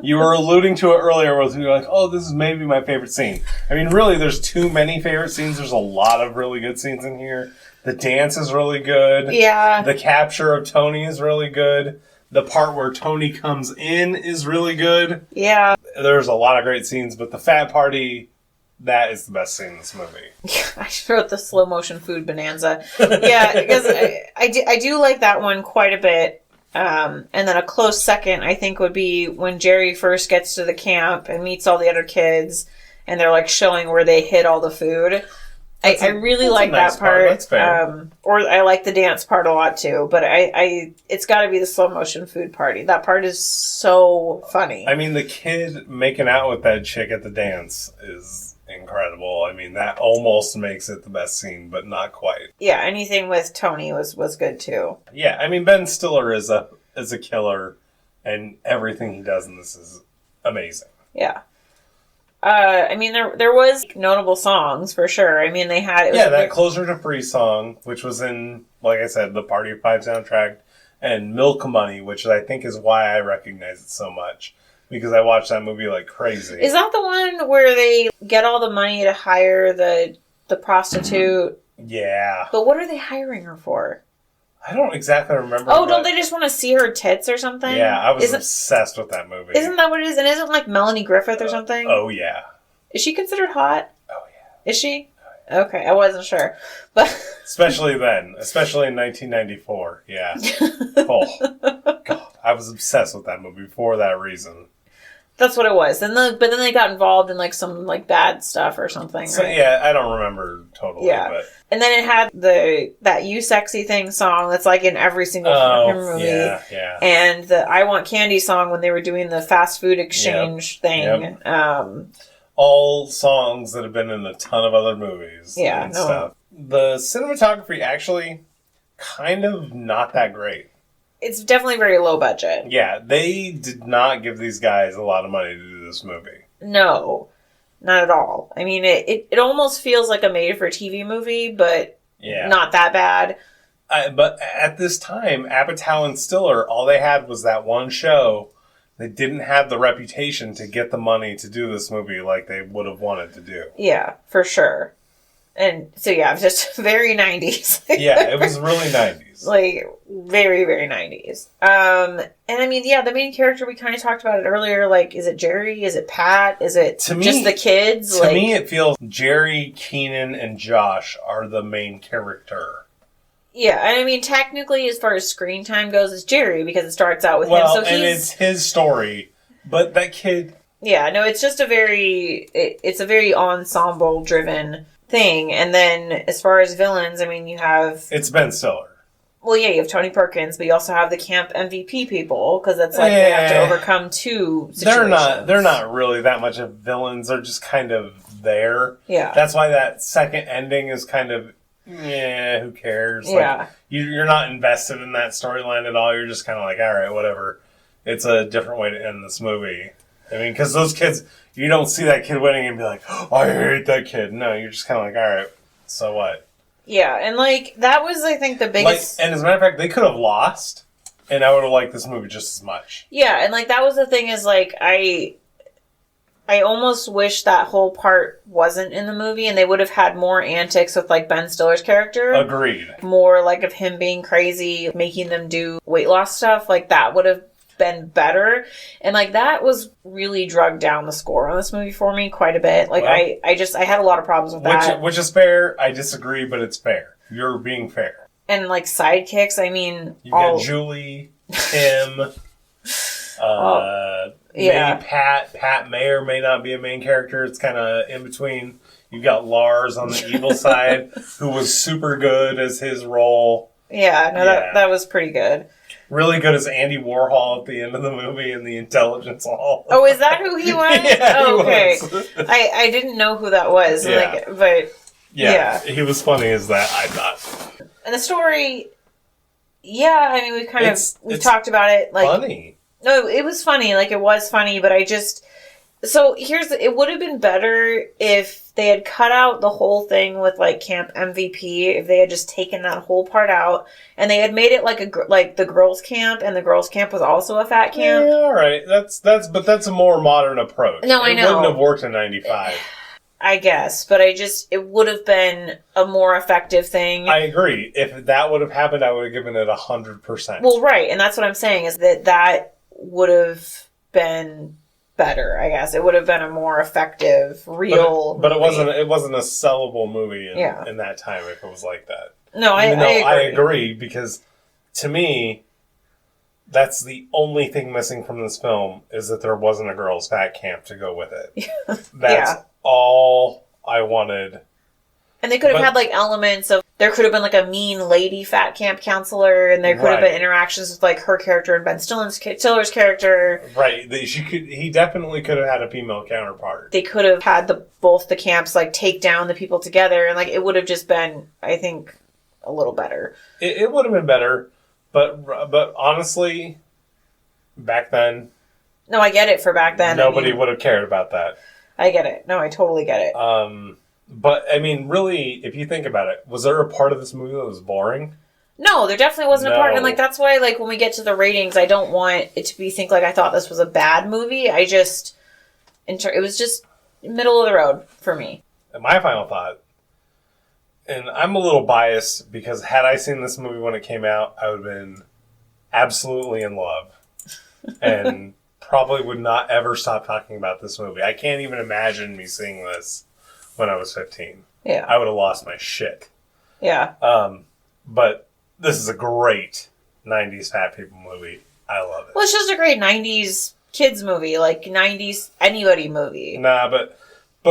You were alluding to it earlier where you were like, oh, this is maybe my favorite scene. I mean, really, there's too many favorite scenes. There's a lot of really good scenes in here. The dance is really good. Yeah. The capture of Tony is really good. The part where Tony comes in is really good. Yeah. There's a lot of great scenes, but the fat party... That is the best scene in this movie. I wrote the slow motion food bonanza. Yeah, because I do like that one quite a bit. And then a close second, I think, would be when Jerry first gets to the camp and meets all the other kids, and they're like showing where they hid all the food. I really like that part. That's fair. Or I like the dance part a lot too. But it's got to be the slow motion food party. That part is so funny. I mean, the kid making out with that chick at the dance is incredible. I mean, that almost makes it the best scene, but not quite. Yeah, anything with Tony was good too. Yeah, I mean, Ben Stiller is a killer, and everything he does in this is amazing. Yeah. I mean, there was notable songs for sure. I mean, they had that Closer to Free song, which was in, like I said, the Party of Five soundtrack, and Milk Money, which I think is why I recognize it so much. Because I watched that movie like crazy. Is that the one where they get all the money to hire the prostitute? Yeah. But what are they hiring her for? I don't exactly remember. Oh, don't they just want to see her tits or something? Yeah, I was obsessed with that movie. Isn't that what it is? And isn't like Melanie Griffith or something? Oh, yeah. Is she considered hot? Oh, yeah. Is she? Oh, Okay, I wasn't sure. But especially then. Especially in 1994. Yeah. Oh, God. I was obsessed with that movie for that reason. That's what it was. But then they got involved in like some like bad stuff or something. So, right? yeah, I don't remember totally. Yeah. But And then it had that "You Sexy Thing" song that's like in every single fucking movie. Yeah. And the "I Want Candy" song when they were doing the fast food exchange thing. Yep. All songs that have been in a ton of other movies. Yeah. And stuff. The cinematography actually kind of not that great. It's definitely very low budget. Yeah, they did not give these guys a lot of money to do this movie. No, not at all. I mean, it almost feels like a made-for-TV movie, but not that bad. But at this time, Apatow and Stiller, all they had was that one show. They didn't have the reputation to get the money to do this movie like they would have wanted to do. Yeah, for sure. And so, yeah, just very 90s. Yeah, it was really 90s. Like, very, very 90s. And I mean, yeah, the main character, we kind of talked about it earlier. Like, is it Jerry? Is it Pat? Is it just the kids? To me, it feels Jerry, Keenan, and Josh are the main character. Yeah, and I mean, technically, as far as screen time goes, it's Jerry because it starts out with him. So and it's his story. But that kid... Yeah, no, it's just a very ensemble-driven thing. And then as far as villains, I mean, you have... It's Ben Stiller. Well, yeah, you have Tony Perkins, but you also have the camp MVP people, because that's like they have to overcome two situations. They're not really that much of villains. They're just kind of there. Yeah. That's why that second ending is kind of, who cares? Yeah. Like, you're not invested in that storyline at all. You're just kind of like, all right, whatever. It's a different way to end this movie. I mean, because those kids, you don't see that kid winning and be like, oh, I hate that kid. No, you're just kind of like, all right, so what? Yeah, and like, that was, I think, the biggest... And as a matter of fact, they could have lost, and I would have liked this movie just as much. Yeah, and like, that was the thing is, like, I almost wish that whole part wasn't in the movie, and they would have had more antics with, like, Ben Stiller's character. Agreed. More, like, of him being crazy, making them do weight loss stuff. Like, that would have been better. And, like, that was really drugged down the score on this movie for me quite a bit. Like, well, I had a lot of problems with that. Which is fair. I disagree, but it's fair. You're being fair. And, like, sidekicks, I mean... You got Julie, Tim... yeah. Maybe Pat may or may not be a main character. It's kind of in between. You've got Lars on the evil side, who was super good as his role. Yeah, no, that was pretty good. Really good as Andy Warhol at the end of the movie in the intelligence hall. Oh, is that who he was? Yeah, oh, okay. He was. I didn't know who that was. Yeah. Like, but yeah, he was funny as that, I thought. And the story, yeah, I mean, we've talked about it. Like, funny. No, it was funny. Like, it was funny, but it would have been better if they had cut out the whole thing with, like, Camp MVP, if they had just taken that whole part out, and they had made it like the girls' camp, and the girls' camp was also a fat camp. Yeah, all right. That's a more modern approach. No, I know. It wouldn't have worked in 95. I guess, but it would have been a more effective thing. I agree. If that would have happened, I would have given it 100%. Well, right, and that's what I'm saying, is that would have been better, I guess. It would have been a more effective, real But movie. it wasn't a sellable movie in that time if it was like that. No, I agree. I agree, because to me, that's the only thing missing from this film, is that there wasn't a girls' fat camp to go with it. That's all I wanted. And they could have had, like, elements of... There could have been, like, a mean lady fat camp counselor, and there could have been interactions with, like, her character and Ben Stiller's character. Right. He definitely could have had a female counterpart. They could have had both the camps, like, take down the people together, and, like, it would have just been, I think, a little better. It would have been better, but honestly, back then... No, I get it for back then. Nobody would have cared about that. I get it. No, I totally get it. But, I mean, really, if you think about it, was there a part of this movie that was boring? No, there definitely wasn't a part. And, like, that's why, like, when we get to the ratings, I don't want it to think like I thought this was a bad movie. It was just middle of the road for me. And my final thought, and I'm a little biased, because had I seen this movie when it came out, I would have been absolutely in love. And probably would not ever stop talking about this movie. I can't even imagine me seeing this when I was 15. Yeah. I would have lost my shit. Yeah. But this is a great 90s fat people movie. I love it. Well, it's just a great 90s kids movie, like 90s anybody movie. Nah, but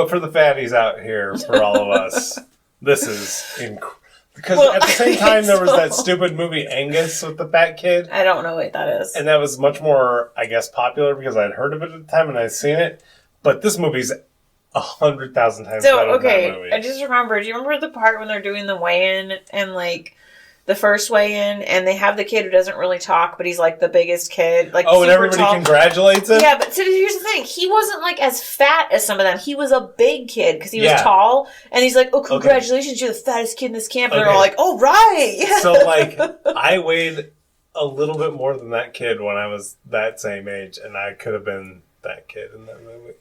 for the fatties out here, for all of us, this is because at the same time there was that stupid movie Angus with the fat kid. I don't know what that is. And that was much more, I guess, popular because I'd heard of it at the time and I'd seen it. But this movie's 100,000 times better than that movie. I just remember. Do you remember the part when they're doing the weigh-in and like the first weigh-in, and they have the kid who doesn't really talk, but he's like the biggest kid, like and everybody congratulates him. Yeah, but so here's the thing: he wasn't like as fat as some of them. He was a big kid because he was tall, and he's like, "Oh, congratulations, you're the fattest kid in this camp." And they're all like, "Oh, right." So like, I weighed a little bit more than that kid when I was that same age, and I could have been that kid in that movie.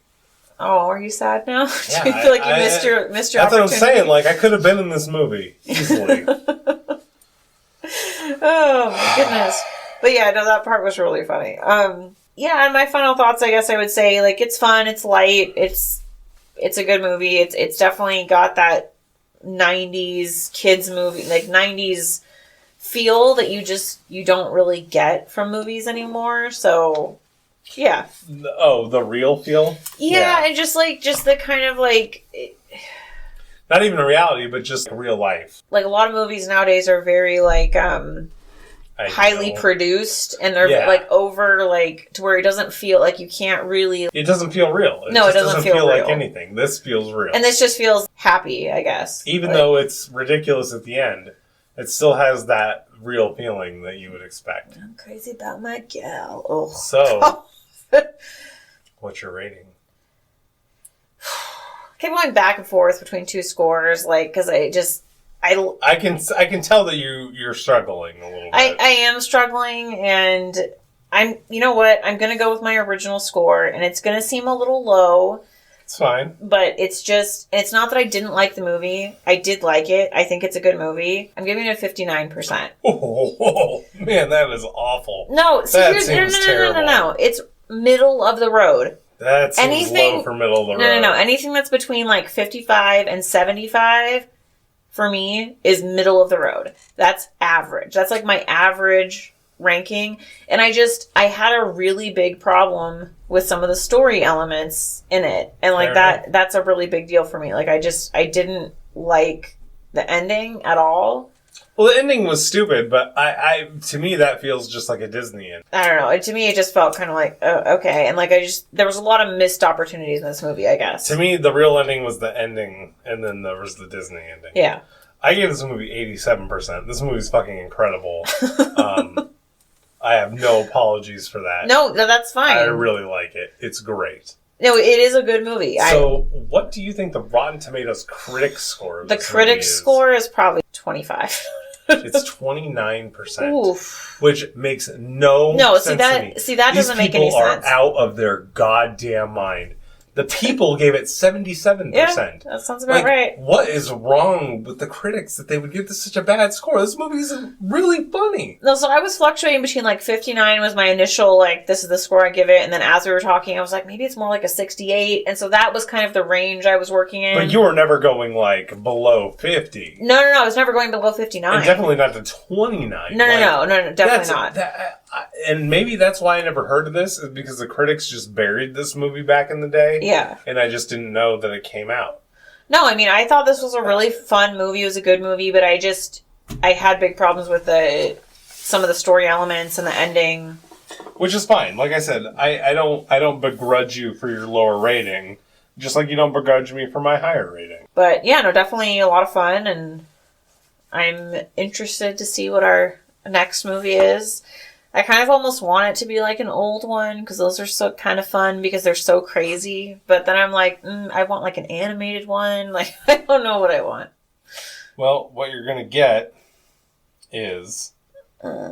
Oh, are you sad now? Yeah, Do you feel like you missed your That's what I'm saying. Like, I could have been in this movie easily. Oh my goodness. But yeah, no, that part was really funny. Yeah, and my final thoughts, I guess I would say, like, it's fun, it's light, it's a good movie. It's definitely got that 90s kids movie, like 90s feel that you don't really get from movies anymore. So yeah. Oh, the real feel? Yeah, and just the kind of like not even a reality, but just real life. Like a lot of movies nowadays are very like highly produced, and they're like over like to where it doesn't feel like you can't really. It doesn't feel real. It doesn't feel real. Like anything. This feels real, and this just feels happy, I guess. Even though it's ridiculous at the end, it still has that real feeling that you would expect. I'm crazy about my gal. Oh, so what's your rating? Keep going back and forth between two scores, like, because I can tell that you're struggling a little bit. I am struggling, and you know what? I'm gonna go with my original score, and it's gonna seem a little low. It's fine, but it's not that I didn't like the movie. I did like it. I think it's a good movie. I'm giving it a 59%. Oh man, that is awful. No, see, no. It's middle of the road. That seems low for middle of the road. No. Anything that's between like 55 and 75 for me is middle of the road. That's average. That's like my average ranking. And I had a really big problem with some of the story elements in it. And like that's a really big deal for me. Like I didn't like the ending at all. Well, the ending was stupid, but to me that feels just like a Disney ending. I don't know. To me, it just felt kind of like, oh, okay. And like there was a lot of missed opportunities in this movie, I guess. To me, the real ending was the ending, and then there was the Disney ending. Yeah. I gave this movie 87%. This movie's fucking incredible. I have no apologies for that. No, that's fine. I really like it. It's great. No, it is a good movie. So, what do you think the Rotten Tomatoes critics score of this The critics score is probably 25. It's 29%. Oof. Which makes no sense to me. See, that doesn't make any sense. These people are out of their goddamn mind. The people gave it 77%. Yeah, that sounds about right. What is wrong with the critics that they would give this such a bad score? This movie is really funny. No, so I was fluctuating between like 59 was my initial, like, this is the score I give it. And then as we were talking, I was like, maybe it's more like a 68. And so that was kind of the range I was working in. But you were never going like below 50. No. I was never going below 59. And definitely not to 29. No, definitely not. And maybe that's why I never heard of this, is because the critics just buried this movie back in the day. Yeah. And I just didn't know that it came out. No, I mean, I thought this was a really fun movie. It was a good movie, but I had big problems with some of the story elements and the ending. Which is fine. Like I said, I don't begrudge you for your lower rating, just like you don't begrudge me for my higher rating. But yeah, no, definitely a lot of fun, and I'm interested to see what our next movie is. I kind of almost want it to be like an old one, because those are so kind of fun because they're so crazy. But then I'm like, I want like an animated one. Like, I don't know what I want. Well, what you're going to get is number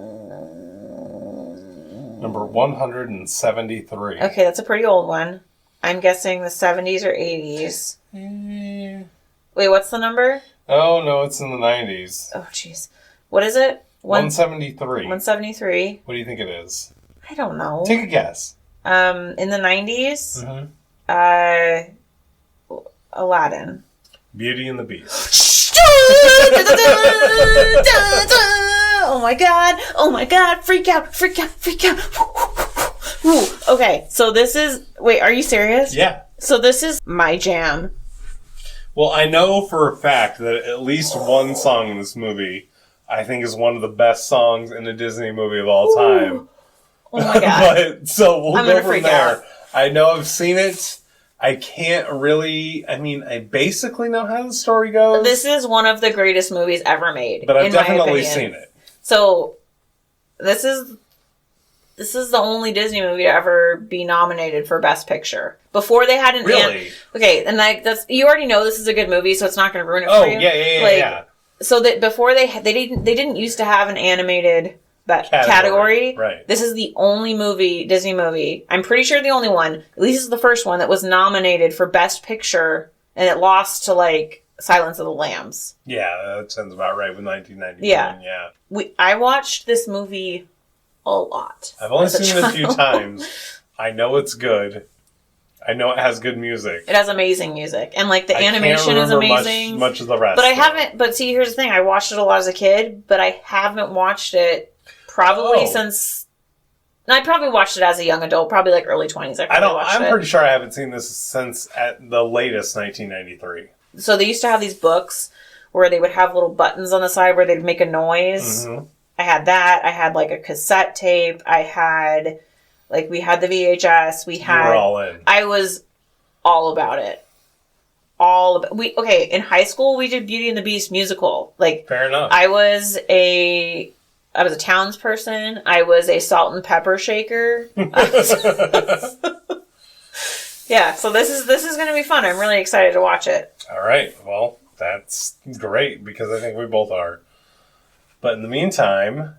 173. Okay, that's a pretty old one. I'm guessing the 70s or 80s. Wait, what's the number? Oh, no, it's in the 90s. Oh, jeez. What is it? 173. 173. What do you think it is? I don't know. Take a guess. In the 90s? Mm-hmm. Aladdin. Beauty and the Beast. Oh my god. Oh my god. Freak out. Freak out. Freak out. Ooh. Okay, so this is... Wait, are you serious? Yeah. So this is my jam. Well, I know for a fact that at least one song in this movie I think is one of the best songs in a Disney movie of all time. Oh my god. But, so we'll I'm go gonna from freak there. out. I know I've seen it. I can't really... I mean, I basically know how the story goes. This is one of the greatest movies ever made. But I've in my definitely opinion. seen it. So, this is the only Disney movie to ever be nominated for Best Picture. Before they had an... Really? Okay, and that's... You already know this is a good movie, so it's not going to ruin it Oh, for you. yeah. So that before they didn't used to have an animated category. Right. This is the only Disney movie, I'm pretty sure the only one, at least it's the first one, that was nominated for Best Picture, and it lost to, Silence of the Lambs. Yeah, that sounds about right with 1991. Yeah. I watched this movie a lot. I've only seen it a few times. I know it's good. I know it has good music. It has amazing music. And, the animation is amazing. Much of the rest. But I haven't... But see, here's the thing. I watched it a lot as a kid, but I haven't watched it probably since... I probably watched it as a young adult, probably early 20s. I'm pretty sure I haven't seen this since at the latest 1993. So they used to have these books where they would have little buttons on the side where they'd make a noise. Mm-hmm. I had that. I had a cassette tape. I had... we had the VHS. We had... You were all in. I was all about it. In high school, we did Beauty and the Beast musical. Fair enough. I was a townsperson. I was a salt and pepper shaker. Yeah, so this is going to be fun. I'm really excited to watch it. All right. Well, that's great because I think we both are. But in the meantime,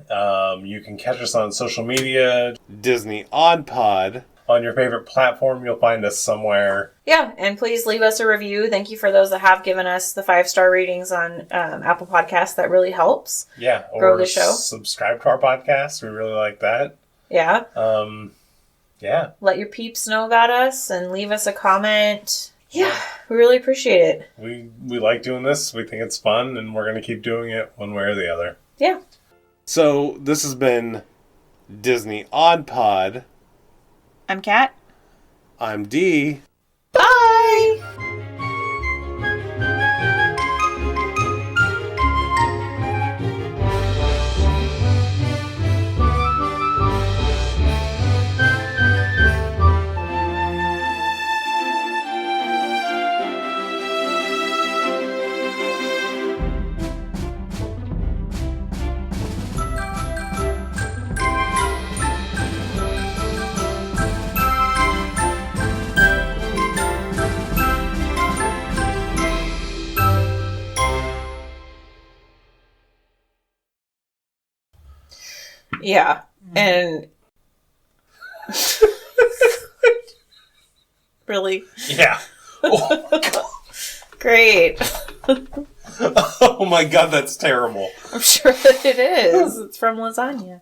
you can catch us on social media, Disney Odd Pod. On your favorite platform, you'll find us somewhere. Yeah, and please leave us a review. Thank you for those that have given us the 5-star ratings on Apple Podcasts. That really helps. Yeah, grow the show. Subscribe to our podcast. We really like that. Yeah. Yeah. Let your peeps know about us and leave us a comment. Yeah, we really appreciate it. We like doing this. We think it's fun, and we're going to keep doing it one way or the other. Yeah. So, this has been Disney Odd Pod. I'm Kat. I'm Dee. Bye! Yeah, and really? Yeah. Oh my God. Great. Oh my God, that's terrible. I'm sure that it is. It's from lasagna.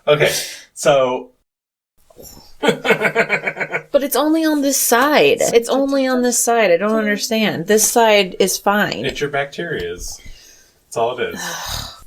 Okay, so... But it's only on this side. It's only on this side. I don't understand. This side is fine. It's your bacterias. That's all it is.